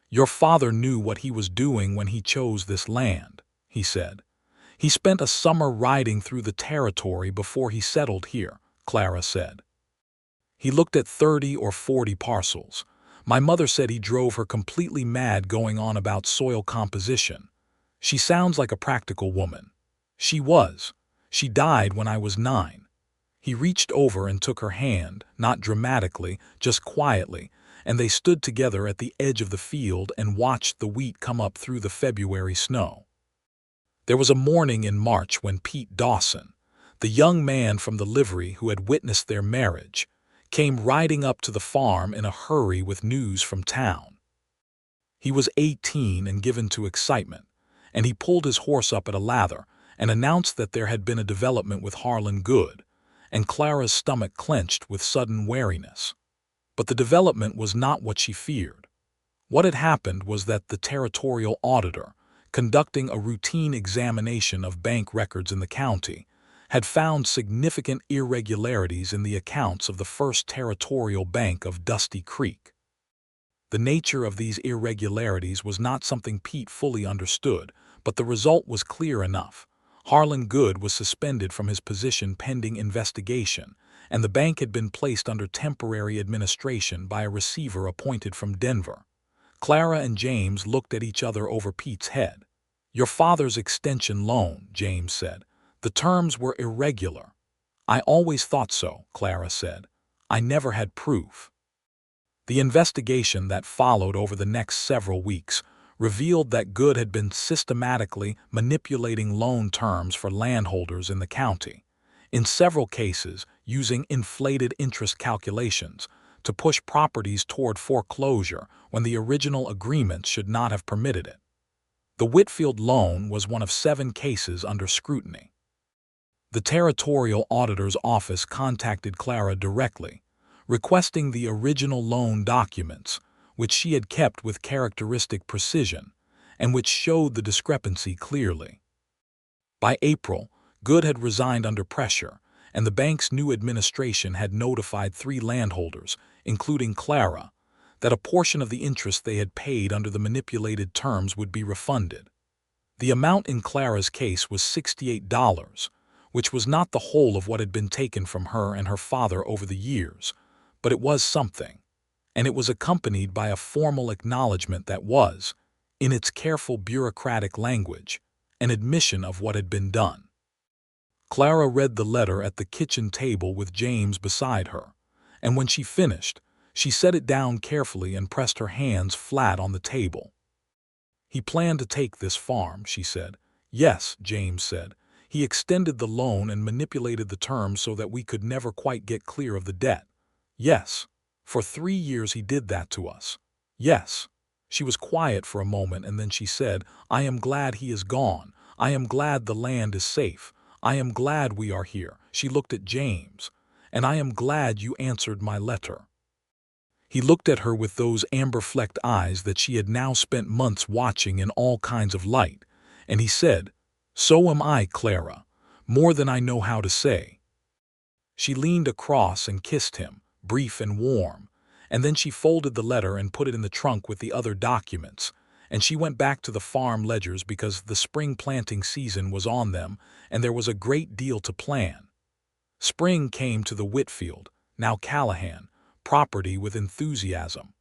"Your father knew what he was doing when he chose this land," he said. "He spent a summer riding through the territory before he settled here," Clara said. "He looked at 30 or 40 parcels. My mother said he drove her completely mad going on about soil composition. She sounds like a practical woman. She was. She died when I was 9. He reached over and took her hand, not dramatically, just quietly, and they stood together at the edge of the field and watched the wheat come up through the February snow. There was a morning in March when Pete Dawson, the young man from the livery who had witnessed their marriage, came riding up to the farm in a hurry with news from town. He was 18 and given to excitement, and he pulled his horse up at a lather and announced that there had been a development with Harlan Good, and Clara's stomach clenched with sudden wariness. But the development was not what she feared. What had happened was that the territorial auditor, conducting a routine examination of bank records in the county, had found significant irregularities in the accounts of the First Territorial Bank of Dusty Creek. The nature of these irregularities was not something Pete fully understood, but the result was clear enough. Harlan Good was suspended from his position pending investigation, and the bank had been placed under temporary administration by a receiver appointed from Denver. Clara and James looked at each other over Pete's head. "Your father's extension loan," James said. "The terms were irregular." "I always thought so," Clara said. "I never had proof." The investigation that followed over the next several weeks revealed that Good had been systematically manipulating loan terms for landholders in the county, in several cases using inflated interest calculations to push properties toward foreclosure when the original agreement should not have permitted it. The Whitfield loan was one of 7 cases under scrutiny. The Territorial Auditor's Office contacted Clara directly, requesting the original loan documents, which she had kept with characteristic precision, and which showed the discrepancy clearly. By April, Good had resigned under pressure, and the bank's new administration had notified 3 landholders, including Clara, that a portion of the interest they had paid under the manipulated terms would be refunded. The amount in Clara's case was $68, which was not the whole of what had been taken from her and her father over the years, but it was something, and it was accompanied by a formal acknowledgement that was, in its careful bureaucratic language, an admission of what had been done. Clara read the letter at the kitchen table with James beside her, and when she finished, she set it down carefully and pressed her hands flat on the table. "He planned to take this farm," she said. "Yes," James said. "He extended the loan and manipulated the terms so that we could never quite get clear of the debt. Yes. For 3 years he did that to us. Yes." She was quiet for a moment, and then she said, "I am glad he is gone. I am glad the land is safe. I am glad we are here." She looked at James. "And I am glad you answered my letter." He looked at her with those amber-flecked eyes that she had now spent months watching in all kinds of light, and he said, "So am I, Clara, more than I know how to say." She leaned across and kissed him, brief and warm, and then she folded the letter and put it in the trunk with the other documents, and she went back to the farm ledgers because the spring planting season was on them and there was a great deal to plan. Spring came to the Whitfield, now Callahan, property with enthusiasm.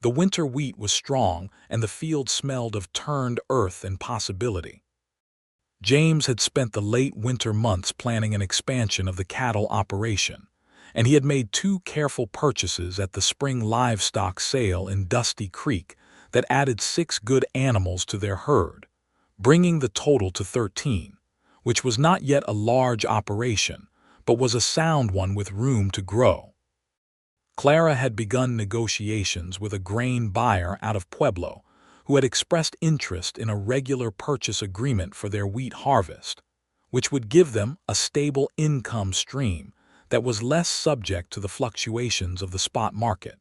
The winter wheat was strong and the field smelled of turned earth and possibility. James had spent the late winter months planning an expansion of the cattle operation, and he had made 2 careful purchases at the spring livestock sale in Dusty Creek that added 6 good animals to their herd, bringing the total to 13, which was not yet a large operation, but was a sound one with room to grow. Clara had begun negotiations with a grain buyer out of Pueblo who had expressed interest in a regular purchase agreement for their wheat harvest, which would give them a stable income stream that was less subject to the fluctuations of the spot market.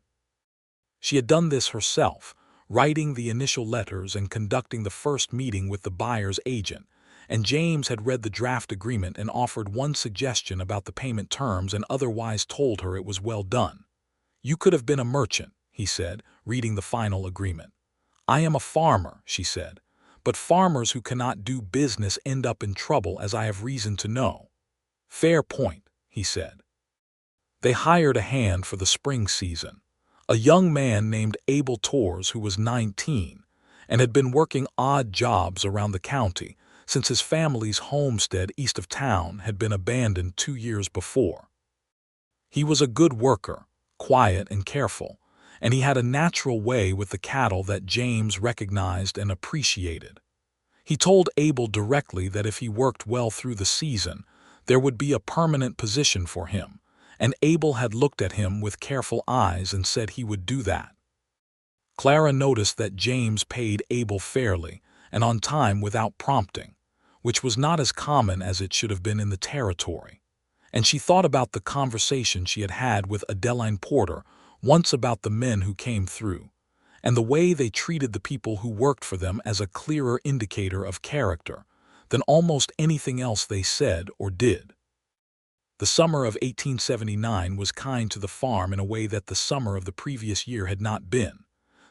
She had done this herself, writing the initial letters and conducting the first meeting with the buyer's agent, and James had read the draft agreement and offered one suggestion about the payment terms and otherwise told her it was well done. "You could have been a merchant," he said, reading the final agreement. "I am a farmer," she said, "but farmers who cannot do business end up in trouble, as I have reason to know." "Fair point," he said. They hired a hand for the spring season, a young man named Abel Torres who was 19 and had been working odd jobs around the county since his family's homestead east of town had been abandoned 2 years before. He was a good worker, quiet and careful, and he had a natural way with the cattle that James recognized and appreciated. He told Abel directly that if he worked well through the season, there would be a permanent position for him, and Abel had looked at him with careful eyes and said he would do that. Clara noticed that James paid Abel fairly and on time without prompting, which was not as common as it should have been in the territory, and she thought about the conversation she had had with Adeline Porter once about the men who came through, and the way they treated the people who worked for them as a clearer indicator of character than almost anything else they said or did. The summer of 1879 was kind to the farm in a way that the summer of the previous year had not been.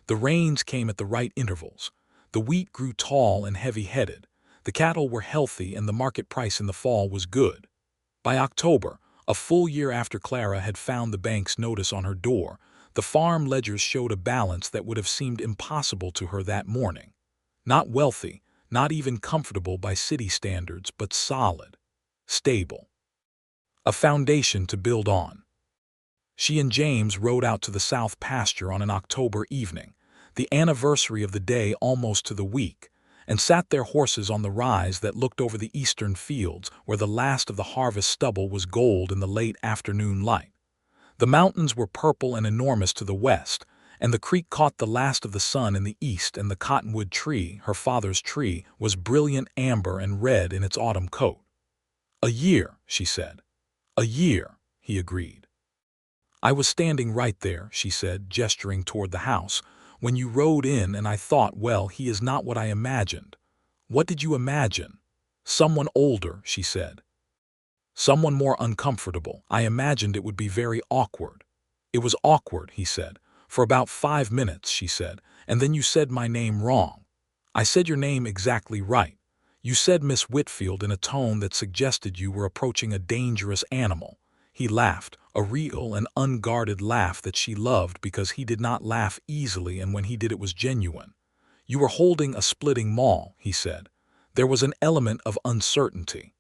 The rains came at the right intervals. The wheat grew tall and heavy-headed. The cattle were healthy and the market price in the fall was good. By October, a full year after Clara had found the bank's notice on her door, the farm ledgers showed a balance that would have seemed impossible to her that morning. Not wealthy, not even comfortable by city standards, but solid, stable. A foundation to build on. She and James rode out to the south pasture on an October evening, the anniversary of the day almost to the week, and sat their horses on the rise that looked over the eastern fields where the last of the harvest stubble was gold in the late afternoon light. The mountains were purple and enormous to the west, and the creek caught the last of the sun in the east, and the cottonwood tree, her father's tree, was brilliant amber and red in its autumn coat. "A year," she said. "A year," he agreed. "I was standing right there," she said, gesturing toward the house, "when you rode in, and I thought, well, he is not what I imagined." "What did you imagine?" "Someone older," she said. "Someone more uncomfortable. I imagined it would be very awkward." "It was awkward," he said. "For about 5 minutes," she said, "and then you said my name wrong." "I said your name exactly right. You said Miss Whitfield in a tone that suggested you were approaching a dangerous animal." He laughed, a real and unguarded laugh that she loved because he did not laugh easily, and when he did it was genuine. "You were holding a splitting maul," he said. There was an element of uncertainty.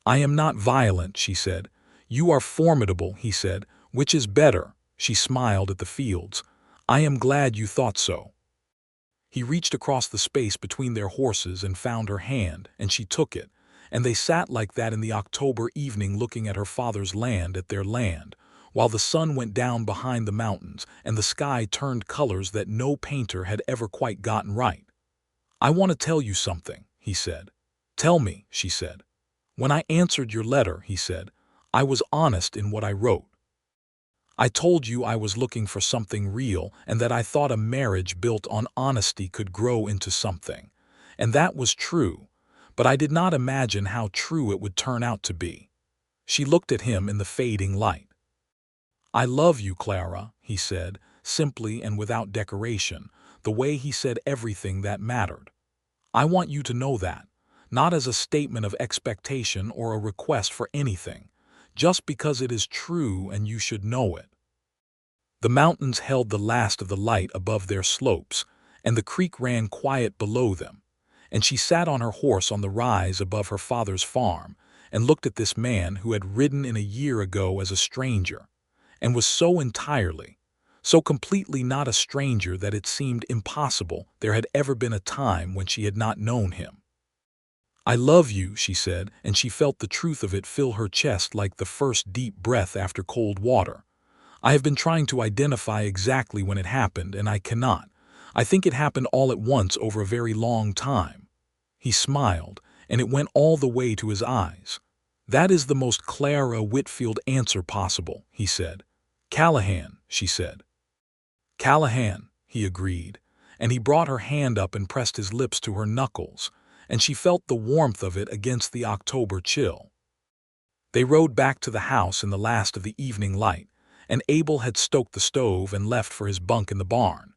"I am not violent," she said. "You are formidable," he said. "Which is better?" She smiled at the fields. "I am glad you thought so." He reached across the space between their horses and found her hand, and she took it, and they sat like that in the October evening looking at her father's land, at their land, while the sun went down behind the mountains and the sky turned colors that no painter had ever quite gotten right. "I want to tell you something," he said. "Tell me," she said. "When I answered your letter," he said, "I was honest in what I wrote. I told you I was looking for something real and that I thought a marriage built on honesty could grow into something. And that was true, but I did not imagine how true it would turn out to be." She looked at him in the fading light. "I love you, Clara," he said, simply and without decoration, the way he said everything that mattered. "I want you to know that, not as a statement of expectation or a request for anything, just because it is true and you should know it." The mountains held the last of the light above their slopes, and the creek ran quiet below them, and she sat on her horse on the rise above her father's farm and looked at this man who had ridden in a year ago as a stranger, and was so entirely, so completely not a stranger that it seemed impossible there had ever been a time when she had not known him. "I love you," she said, and she felt the truth of it fill her chest like the first deep breath after cold water. "I have been trying to identify exactly when it happened, and I cannot. I think it happened all at once over a very long time." He smiled, and it went all the way to his eyes. "That is the most Clara Whitfield answer possible," he said. "Callahan," she said. "Callahan," he agreed, and he brought her hand up and pressed his lips to her knuckles, and she felt the warmth of it against the October chill. They rode back to the house in the last of the evening light, and Abel had stoked the stove and left for his bunk in the barn,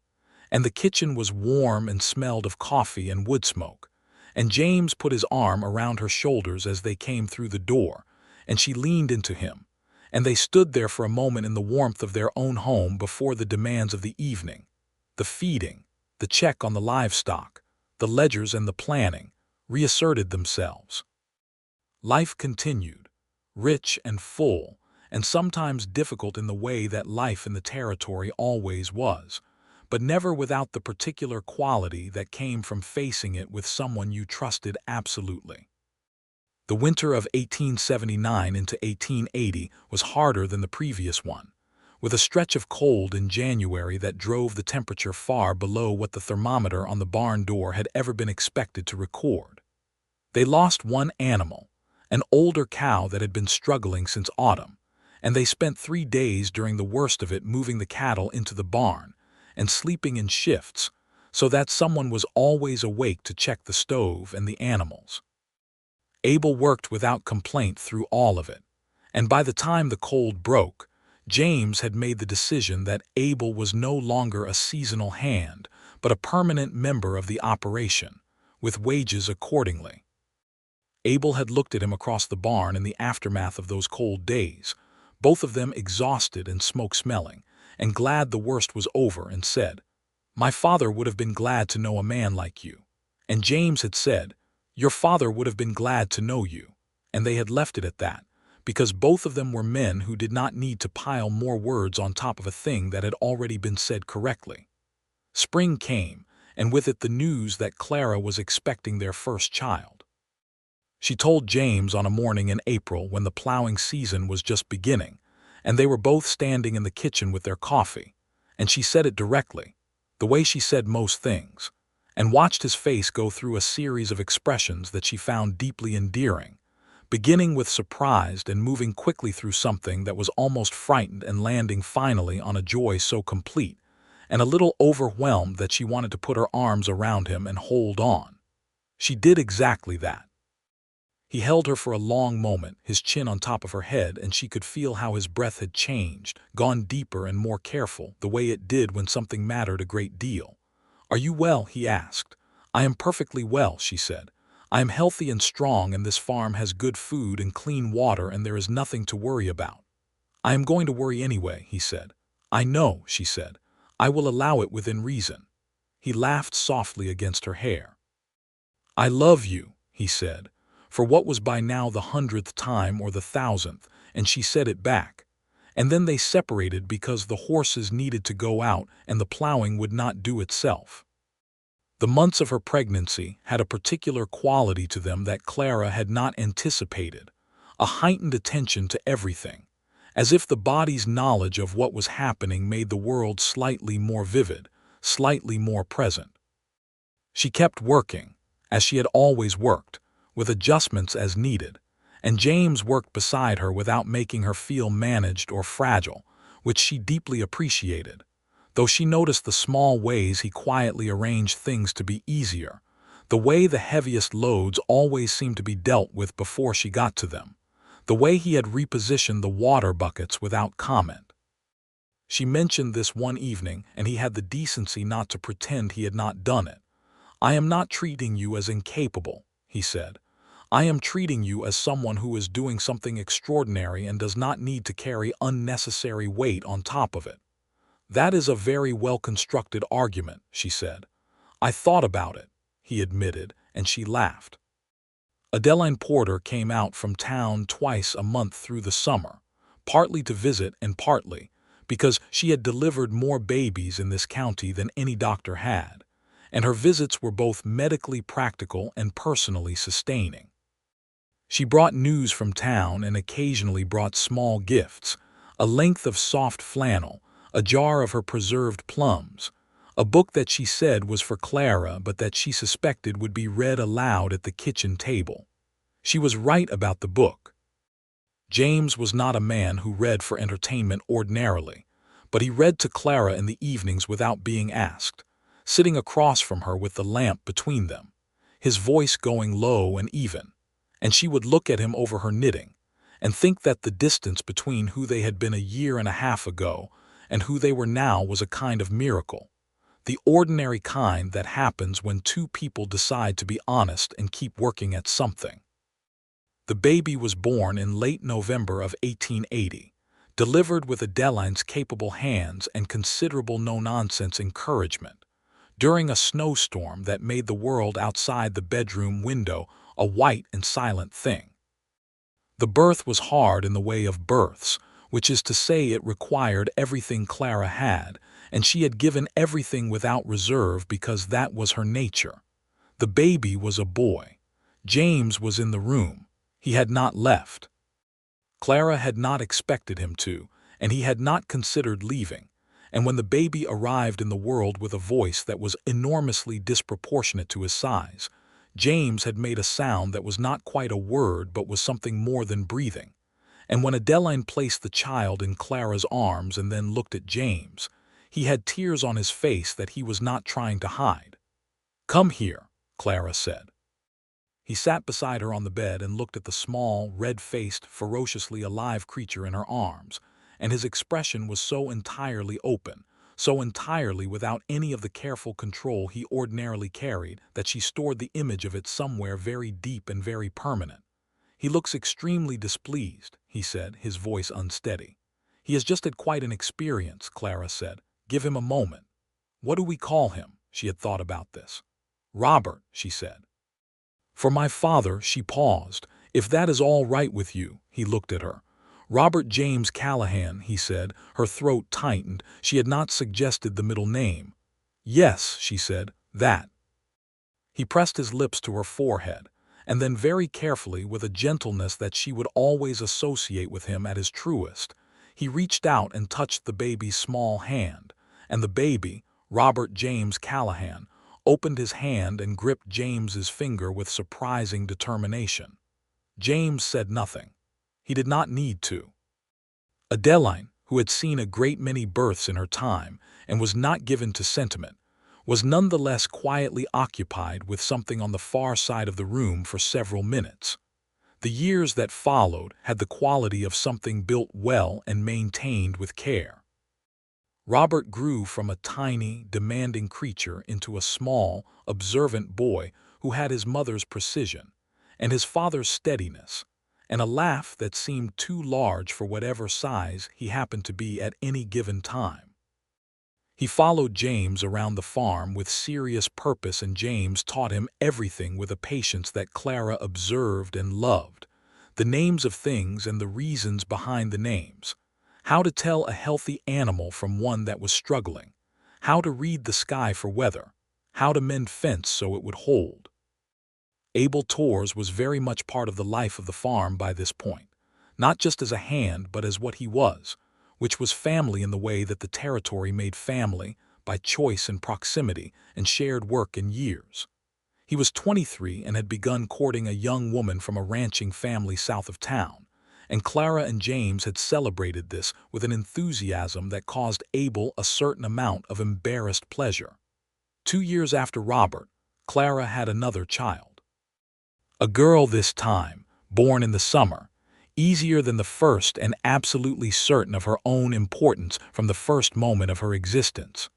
and the kitchen was warm and smelled of coffee and wood smoke, and James put his arm around her shoulders as they came through the door, and she leaned into him, and they stood there for a moment in the warmth of their own home before the demands of the evening, the feeding, the check on the livestock, the ledgers and the planning, reasserted themselves. Life continued, rich and full, and sometimes difficult in the way that life in the territory always was, but never without the particular quality that came from facing it with someone you trusted absolutely. The winter of 1879 into 1880 was harder than the previous one, with a stretch of cold in January that drove the temperature far below what the thermometer on the barn door had ever been expected to record. They lost one animal, an older cow that had been struggling since autumn, and they spent 3 days during the worst of it moving the cattle into the barn, and sleeping in shifts, so that someone was always awake to check the stove and the animals. Abel worked without complaint through all of it, and by the time the cold broke, James had made the decision that Abel was no longer a seasonal hand, but a permanent member of the operation, with wages accordingly. Abel had looked at him across the barn in the aftermath of those cold days, both of them exhausted and smoke-smelling, and glad the worst was over, and said, "My father would have been glad to know a man like you." And James had said, "Your father would have been glad to know you." And they had left it at that, because both of them were men who did not need to pile more words on top of a thing that had already been said correctly. Spring came, and with it the news that Clara was expecting their first child. She told James on a morning in April when the plowing season was just beginning, and they were both standing in the kitchen with their coffee, and she said it directly, the way she said most things, and watched his face go through a series of expressions that she found deeply endearing, beginning with surprised and moving quickly through something that was almost frightened and landing finally on a joy so complete and a little overwhelmed that she wanted to put her arms around him and hold on. She did exactly that. He held her for a long moment, his chin on top of her head, and she could feel how his breath had changed, gone deeper and more careful, the way it did when something mattered a great deal. "Are you well?" he asked. "I am perfectly well," she said. "I am healthy and strong, and this farm has good food and clean water, and there is nothing to worry about." "I am going to worry anyway," he said. "I know," she said. "I will allow it within reason." He laughed softly against her hair. "I love you," he said, for what was by now the 100th time or the 1,000th, and she said it back. And then they separated because the horses needed to go out and the plowing would not do itself. The months of her pregnancy had a particular quality to them that Clara had not anticipated, a heightened attention to everything, as if the body's knowledge of what was happening made the world slightly more vivid, slightly more present. She kept working, as she had always worked, with adjustments as needed, and James worked beside her without making her feel managed or fragile, which she deeply appreciated, though she noticed the small ways he quietly arranged things to be easier, the way the heaviest loads always seemed to be dealt with before she got to them, the way he had repositioned the water buckets without comment. She mentioned this one evening, and he had the decency not to pretend he had not done it. "I am not treating you as incapable," he said. "I am treating you as someone who is doing something extraordinary and does not need to carry unnecessary weight on top of it." "That is a very well-constructed argument," she said. "I thought about it," he admitted, and she laughed. Adeline Porter came out from town twice a month through the summer, partly to visit and partly because she had delivered more babies in this county than any doctor had, and her visits were both medically practical and personally sustaining. She brought news from town and occasionally brought small gifts, a length of soft flannel, a jar of her preserved plums, a book that she said was for Clara but that she suspected would be read aloud at the kitchen table. She was right about the book. James was not a man who read for entertainment ordinarily, but he read to Clara in the evenings without being asked, sitting across from her with the lamp between them, his voice going low and even, and she would look at him over her knitting and think that the distance between who they had been a year and a half ago and who they were now was a kind of miracle, the ordinary kind that happens when two people decide to be honest and keep working at something. The baby was born in late November of 1880, delivered with Adeline's capable hands and considerable no-nonsense encouragement, during a snowstorm that made the world outside the bedroom window a white and silent thing. The birth was hard in the way of births, which is to say it required everything Clara had, and she had given everything without reserve because that was her nature. The baby was a boy. James was in the room. He had not left. Clara had not expected him to, and he had not considered leaving, and when the baby arrived in the world with a voice that was enormously disproportionate to his size, James had made a sound that was not quite a word but was something more than breathing, and when Adeline placed the child in Clara's arms and then looked at James, He had tears on his face that he was not trying to hide. "Come here," Clara said. He sat beside her on the bed and looked at the small, red-faced, ferociously alive creature in her arms, and his expression was so entirely open, so entirely without any of the careful control he ordinarily carried, that she stored the image of it somewhere very deep and very permanent. "He looks extremely displeased," he said, his voice unsteady. "He has just had quite an experience," Clara said. "Give him a moment." "What do we call him?" She had thought about this. "Robert," she said. "For my father," she paused. "If that is all right with you." He looked at her. "Robert James Callahan," he said. Her throat tightened. She had not suggested the middle name. "Yes," she said, "that." He pressed his lips to her forehead, and then very carefully, with a gentleness that she would always associate with him at his truest, he reached out and touched the baby's small hand, and the baby, Robert James Callahan, opened his hand and gripped James's finger with surprising determination. James said nothing. He did not need to. Adeline, who had seen a great many births in her time and was not given to sentiment, was nonetheless quietly occupied with something on the far side of the room for several minutes. The years that followed had the quality of something built well and maintained with care. Robert grew from a tiny, demanding creature into a small, observant boy who had his mother's precision and his father's steadiness, and a laugh that seemed too large for whatever size he happened to be at any given time. He followed James around the farm with serious purpose, and James taught him everything with a patience that Clara observed and loved: the names of things and the reasons behind the names, how to tell a healthy animal from one that was struggling, how to read the sky for weather, how to mend fence so it would hold. Abel Torres was very much part of the life of the farm by this point, not just as a hand but as what he was, which was family in the way that the territory made family, by choice and proximity and shared work and years. He was 23 and had begun courting a young woman from a ranching family south of town, and Clara and James had celebrated this with an enthusiasm that caused Abel a certain amount of embarrassed pleasure. 2 years after Robert, Clara had another child. A girl this time, born in the summer, easier than the first and absolutely certain of her own importance from the first moment of her existence.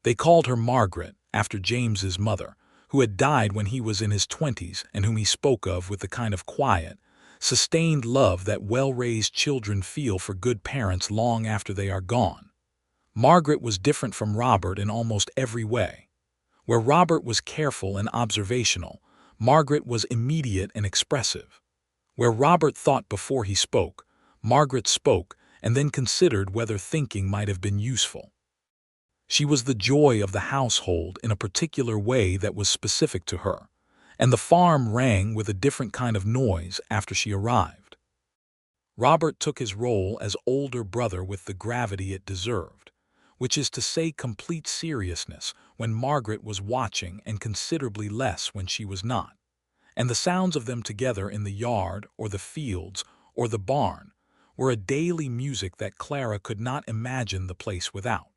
They called her Margaret, after James's mother, who had died when he was in his 20s and whom he spoke of with the kind of quiet, sustained love that well-raised children feel for good parents long after they are gone. Margaret was different from Robert in almost every way. Where Robert was careful and observational, Margaret was immediate and expressive. Where Robert thought before he spoke, Margaret spoke and then considered whether thinking might have been useful. She was the joy of the household in a particular way that was specific to her, and the farm rang with a different kind of noise after she arrived. Robert took his role as older brother with the gravity it deserved, which is to say complete seriousness when Margaret was watching and considerably less when she was not, and the sounds of them together in the yard or the fields or the barn were a daily music that Clara could not imagine the place without.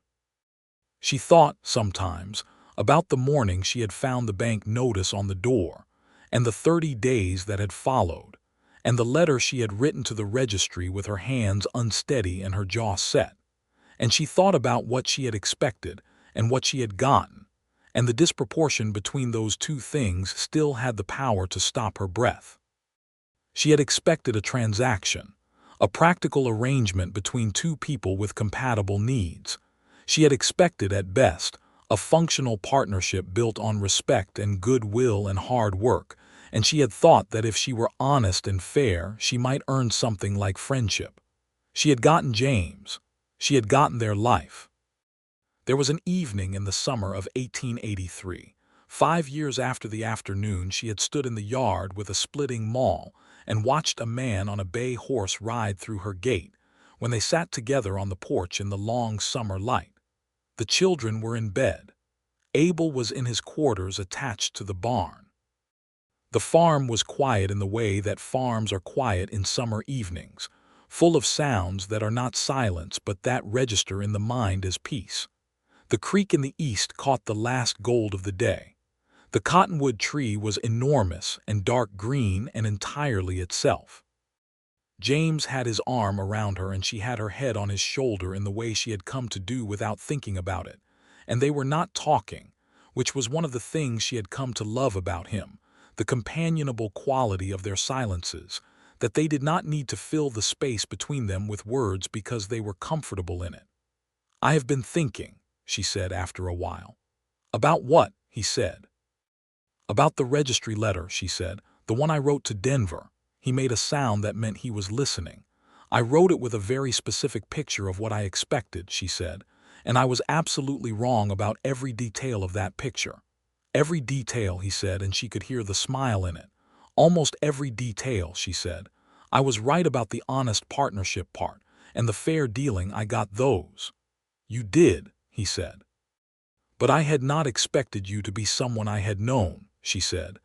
She thought, sometimes, about the morning she had found the bank notice on the door, and the 30 days that had followed, and the letter she had written to the registry with her hands unsteady and her jaw set, and she thought about what she had expected and what she had gotten, and the disproportion between those two things still had the power to stop her breath. She had expected a transaction, a practical arrangement between two people with compatible needs. She had expected, at best, a functional partnership built on respect and goodwill and hard work, and she had thought that if she were honest and fair, she might earn something like friendship. She had gotten James. She had gotten their life. There was an evening in the summer of 1883, 5 years after the afternoon she had stood in the yard with a splitting maul and watched a man on a bay horse ride through her gate, when they sat together on the porch in the long summer light. The children were in bed. Abel was in his quarters attached to the barn. The farm was quiet in the way that farms are quiet in summer evenings, full of sounds that are not silence but that register in the mind as peace. The creek in the east caught the last gold of the day. The cottonwood tree was enormous and dark green and entirely itself. James had his arm around her and she had her head on his shoulder in the way she had come to do without thinking about it. And they were not talking, which was one of the things she had come to love about him, the companionable quality of their silences, that they did not need to fill the space between them with words because they were comfortable in it. "I have been thinking," she said after a while. "About what?" he said. "About the registry letter," she said, "the one I wrote to Denver." He made a sound that meant he was listening. "I wrote it with a very specific picture of what I expected," she said, "and I was absolutely wrong about every detail of that picture." "Every detail," he said, and she could hear the smile in it. "Almost every detail," she said. "I was right about the honest partnership part, and the fair dealing, I got those." "You did," he said. "But I had not expected you to be someone I had known," she said.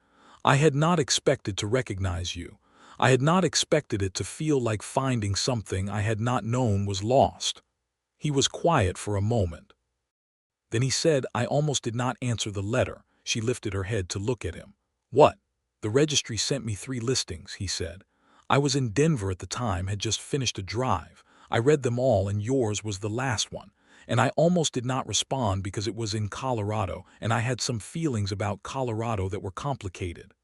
"I had not expected to recognize you. I had not expected it to feel like finding something I had not known was lost." He was quiet for a moment. Then he said, "I almost did not answer the letter." She lifted her head to look at him. "What?" "The registry sent me 3 listings," he said. "I was in Denver at the time, had just finished a drive. I read them all and yours was the last one. And I almost did not respond because it was in Colorado and I had some feelings about Colorado that were complicated."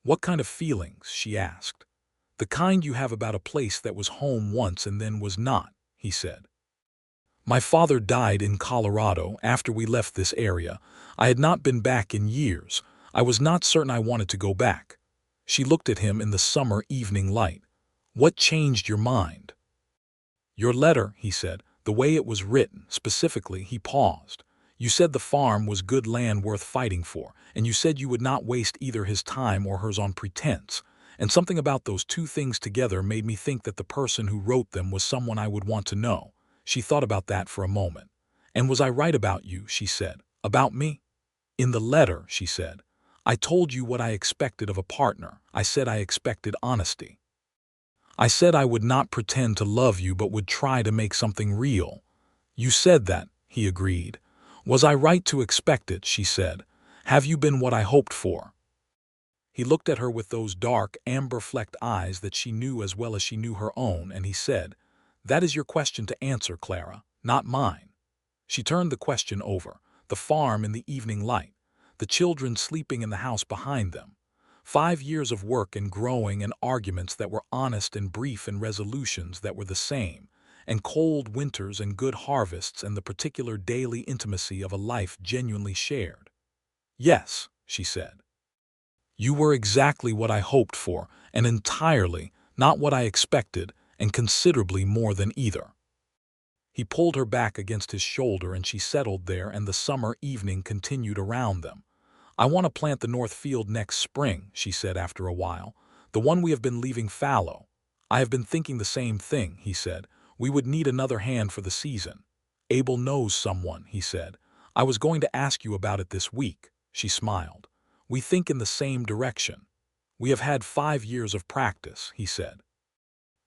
"What kind of feelings?" she asked. "The kind you have about a place that was home once and then was not," he said. "My father died in Colorado after we left this area. I had not been back in years. I was not certain I wanted to go back." She looked at him in the summer evening light. "What changed your mind?" "Your letter," he said, "the way it was written, specifically." He paused. "You said the farm was good land worth fighting for, and you said you would not waste either his time or hers on pretense. And something about those 2 things together made me think that the person who wrote them was someone I would want to know." She thought about that for a moment. "And was I right about you?" she said. "About me?" "In the letter," she said, "I told you what I expected of a partner. I said I expected honesty. I said I would not pretend to love you but would try to make something real." "You said that," he agreed. "Was I right to expect it?" she said. "Have you been what I hoped for?" He looked at her with those dark, amber-flecked eyes that she knew as well as she knew her own, and he said, "That is your question to answer, Clara, not mine." She turned the question over. The farm in the evening light. The children sleeping in the house behind them. 5 years of work and growing and arguments that were honest and brief and resolutions that were the same, and cold winters and good harvests and the particular daily intimacy of a life genuinely shared. "Yes," she said. "You were exactly what I hoped for, and entirely not what I expected, and considerably more than either." He pulled her back against his shoulder and she settled there, and the summer evening continued around them. "I want to plant the north field next spring," she said after a while. "The one we have been leaving fallow." "I have been thinking the same thing," he said. "We would need another hand for the season." "Abel knows someone," he said. "I was going to ask you about it this week." She smiled. "We think in the same direction." "We have had 5 years of practice," he said.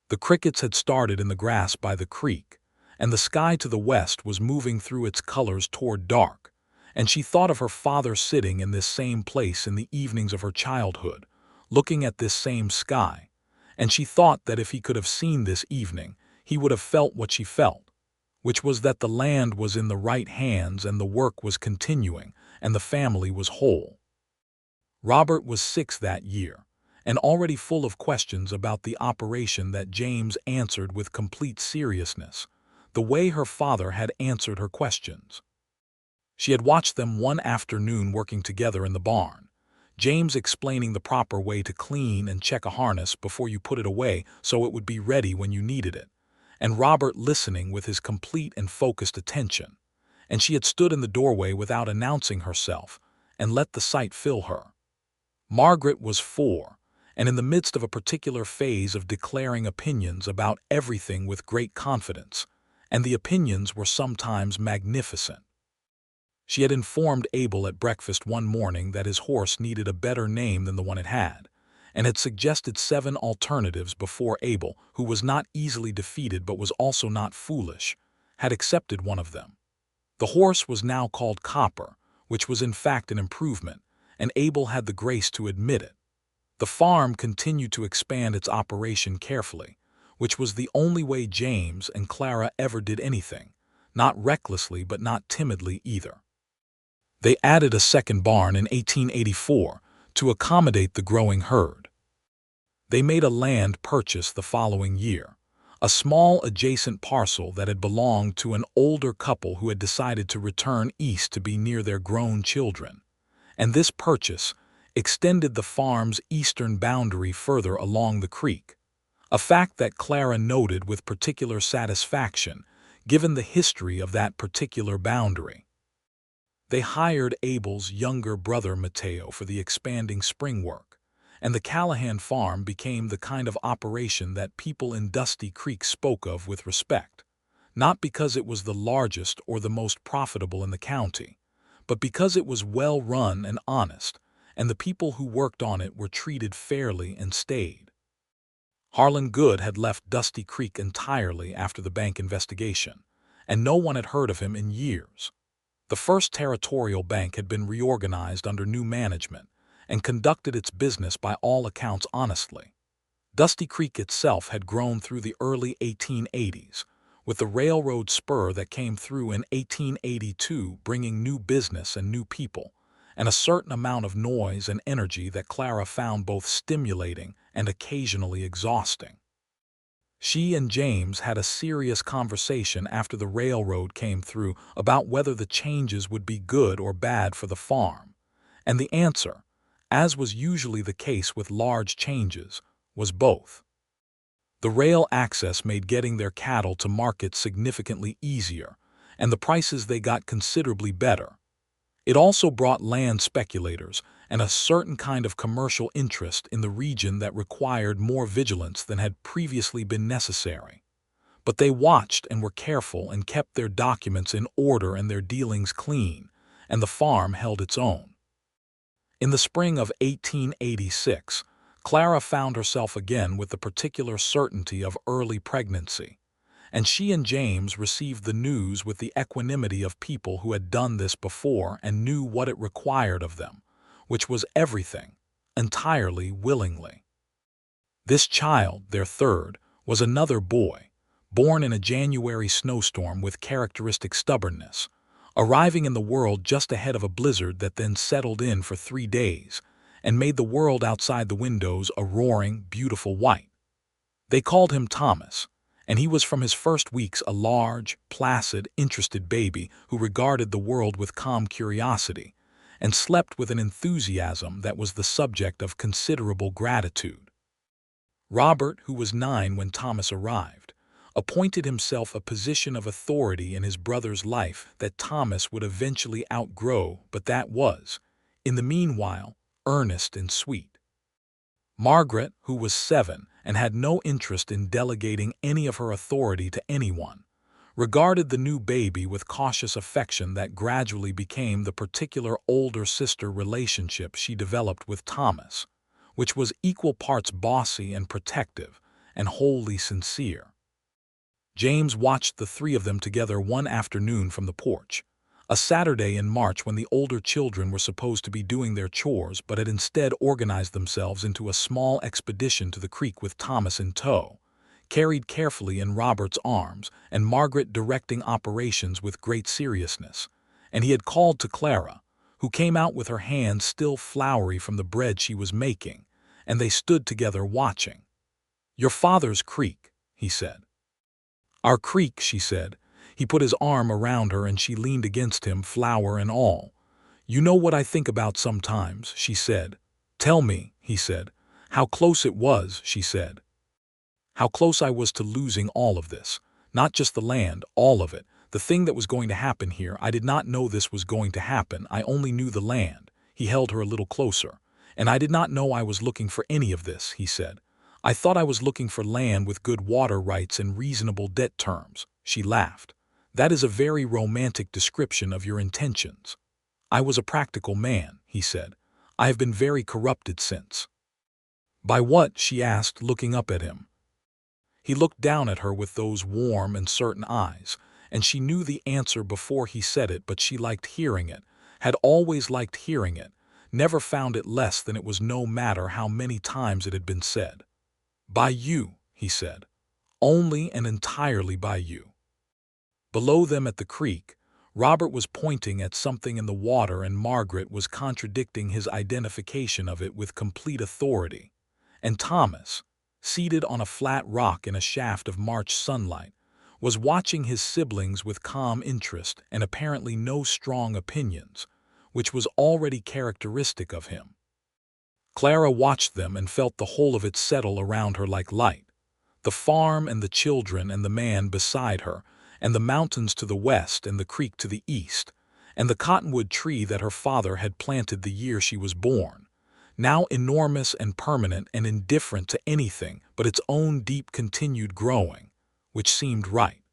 The crickets had started in the grass by the creek, and the sky to the west was moving through its colors toward dark, and she thought of her father sitting in this same place in the evenings of her childhood, looking at this same sky, and she thought that if he could have seen this evening, he would have felt what she felt, which was that the land was in the right hands and the work was continuing and the family was whole. Robert was 6 that year, and already full of questions about the operation that James answered with complete seriousness, the way her father had answered her questions. She had watched them one afternoon working together in the barn, James explaining the proper way to clean and check a harness before you put it away so it would be ready when you needed it, and Robert listening with his complete and focused attention, and she had stood in the doorway without announcing herself and let the sight fill her. Margaret was 4, and in the midst of a particular phase of declaring opinions about everything with great confidence, and the opinions were sometimes magnificent. She had informed Abel at breakfast one morning that his horse needed a better name than the one it had, and had suggested 7 alternatives before Abel, who was not easily defeated but was also not foolish, had accepted one of them. The horse was now called Copper, which was in fact an improvement, and Abel had the grace to admit it. The farm continued to expand its operation carefully, which was the only way James and Clara ever did anything, not recklessly but not timidly either. They added a second barn in 1884 to accommodate the growing herd. They made a land purchase the following year, a small adjacent parcel that had belonged to an older couple who had decided to return east to be near their grown children, and this purchase extended the farm's eastern boundary further along the creek, a fact that Clara noted with particular satisfaction given the history of that particular boundary. They hired Abel's younger brother Mateo for the expanding spring work, and the Callahan farm became the kind of operation that people in Dusty Creek spoke of with respect, not because it was the largest or the most profitable in the county, but because it was well run and honest, and the people who worked on it were treated fairly and stayed. Harlan Good had left Dusty Creek entirely after the bank investigation, and no one had heard of him in years. The First Territorial Bank had been reorganized under new management and conducted its business by all accounts honestly. Dusty Creek itself had grown through the early 1880s, with the railroad spur that came through in 1882 bringing new business and new people, and a certain amount of noise and energy that Clara found both stimulating and occasionally exhausting. She and James had a serious conversation after the railroad came through about whether the changes would be good or bad for the farm, and the answer, as was usually the case with large changes, was both. The rail access made getting their cattle to market significantly easier, and the prices they got considerably better. It also brought land speculators and a certain kind of commercial interest in the region that required more vigilance than had previously been necessary. But they watched and were careful and kept their documents in order and their dealings clean, and the farm held its own. In the spring of 1886, Clara found herself again with the particular certainty of early pregnancy, and she and James received the news with the equanimity of people who had done this before and knew what it required of them, which was everything, entirely willingly. This child, their third, was another boy, born in a January snowstorm with characteristic stubbornness, arriving in the world just ahead of a blizzard that then settled in for 3 days and made the world outside the windows a roaring, beautiful white. They called him Thomas, and he was from his first weeks a large, placid, interested baby who regarded the world with calm curiosity and slept with an enthusiasm that was the subject of considerable gratitude. Robert, who was 9 when Thomas arrived, appointed himself a position of authority in his brother's life that Thomas would eventually outgrow, but that was, in the meanwhile, earnest and sweet. Margaret, who was 7 and had no interest in delegating any of her authority to anyone, regarded the new baby with cautious affection that gradually became the particular older sister relationship she developed with Thomas, which was equal parts bossy and protective and wholly sincere. James watched the 3 of them together one afternoon from the porch, a Saturday in March when the older children were supposed to be doing their chores but had instead organized themselves into a small expedition to the creek with Thomas in tow, carried carefully in Robert's arms and Margaret directing operations with great seriousness, and he had called to Clara, who came out with her hands still floury from the bread she was making, and they stood together watching. "Your father's creek," he said. "Our creek," she said. He put his arm around her and she leaned against him, flower and all. "You know what I think about sometimes," she said. "Tell me," he said. "How close it was," she said. "How close I was to losing all of this. Not just the land, all of it. The thing that was going to happen here. I did not know this was going to happen. I only knew the land." He held her a little closer. "And I did not know I was looking for any of this," he said. "I thought I was looking for land with good water rights and reasonable debt terms." She laughed. "That is a very romantic description of your intentions." "I was a practical man," he said. "I have been very corrupted since." By what? She asked, looking up at him. He looked down at her with those warm and certain eyes, and she knew the answer before he said it, but she liked hearing it, had always liked hearing it, never found it less than it was, no matter how many times it had been said. By you, he said. Only and entirely by you. Below them at the creek, Robert was pointing at something in the water, and Margaret was contradicting his identification of it with complete authority. And Thomas, seated on a flat rock in a shaft of March sunlight, was watching his siblings with calm interest and apparently no strong opinions, which was already characteristic of him. Clara watched them and felt the whole of it settle around her like light. The farm and the children and the man beside her, and the mountains to the west and the creek to the east, and the cottonwood tree that her father had planted the year she was born, now enormous and permanent and indifferent to anything but its own deep continued growing, which seemed right.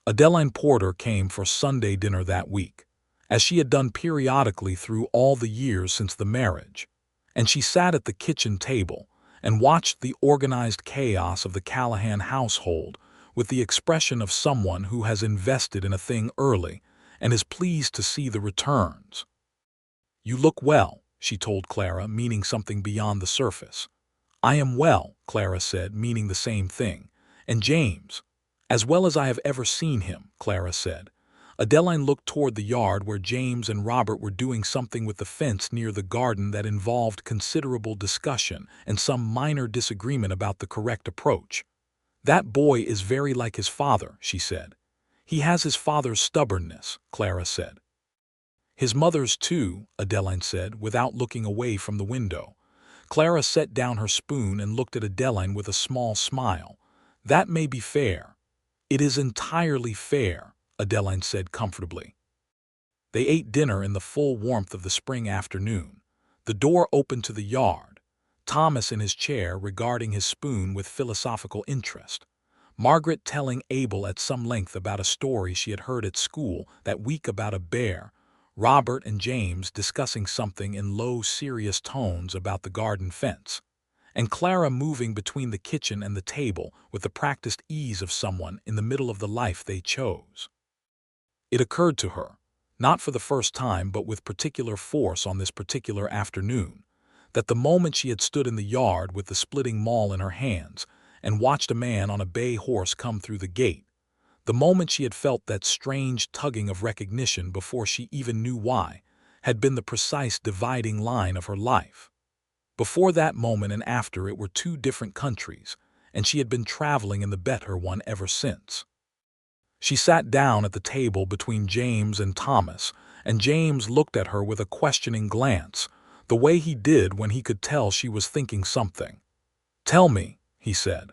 Adeline Porter came for Sunday dinner that week, as she had done periodically through all the years since the marriage, and she sat at the kitchen table and watched the organized chaos of the Callahan household with the expression of someone who has invested in a thing early and is pleased to see the returns. "You look well," she told Clara, meaning something beyond the surface. "I am well," Clara said, meaning the same thing. "And James, as well as I have ever seen him," Clara said. Adeline looked toward the yard where James and Robert were doing something with the fence near the garden that involved considerable discussion and some minor disagreement about the correct approach. "That boy is very like his father," she said. "He has his father's stubbornness," Clara said. "His mother's too," Adeline said, without looking away from the window. Clara set down her spoon and looked at Adeline with a small smile. "That may be fair." "It is entirely fair," Adeline said comfortably. They ate dinner in the full warmth of the spring afternoon. The door opened to the yard, Thomas in his chair regarding his spoon with philosophical interest, Margaret telling Abel at some length about a story she had heard at school that week about a bear, Robert and James discussing something in low, serious tones about the garden fence, and Clara moving between the kitchen and the table with the practiced ease of someone in the middle of the life they chose. It occurred to her, not for the first time but with particular force on this particular afternoon, that the moment she had stood in the yard with the splitting maul in her hands and watched a man on a bay horse come through the gate, the moment she had felt that strange tugging of recognition before she even knew why, had been the precise dividing line of her life. Before that moment and after it were two different countries, and she had been traveling in the better one ever since. She sat down at the table between James and Thomas, and James looked at her with a questioning glance, the way he did when he could tell she was thinking something. "Tell me," he said.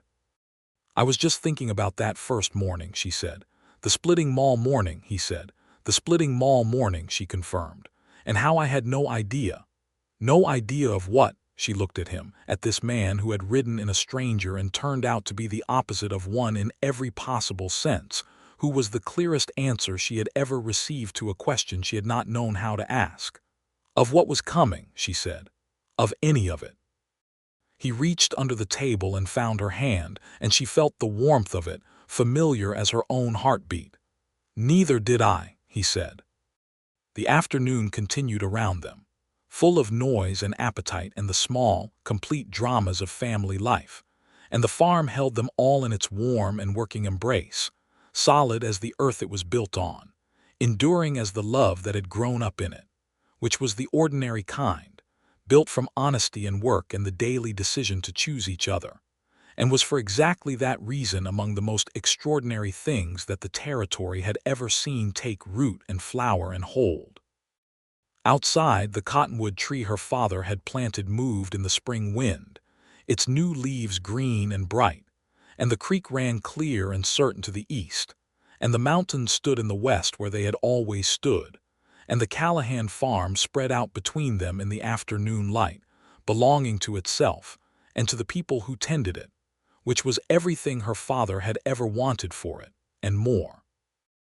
"I was just thinking about that first morning," she said. "The splitting maul morning," he said. "The splitting maul morning," she confirmed. "And how I had no idea." "No idea of what?" She looked at him, at this man who had ridden in a stranger and turned out to be the opposite of one in every possible sense, who was the clearest answer she had ever received to a question she had not known how to ask. "Of what was coming," she said. "Of any of it." He reached under the table and found her hand, and she felt the warmth of it, familiar as her own heartbeat. "Neither did I," he said. The afternoon continued around them, full of noise and appetite and the small, complete dramas of family life, and the farm held them all in its warm and working embrace, solid as the earth it was built on, enduring as the love that had grown up in it, which was the ordinary kind, built from honesty and work and the daily decision to choose each other, and was for exactly that reason among the most extraordinary things that the territory had ever seen take root and flower and hold. Outside, the cottonwood tree her father had planted moved in the spring wind, its new leaves green and bright, and the creek ran clear and certain to the east, and the mountains stood in the west where they had always stood, and the Callahan farm spread out between them in the afternoon light, belonging to itself and to the people who tended it, which was everything her father had ever wanted for it, and more.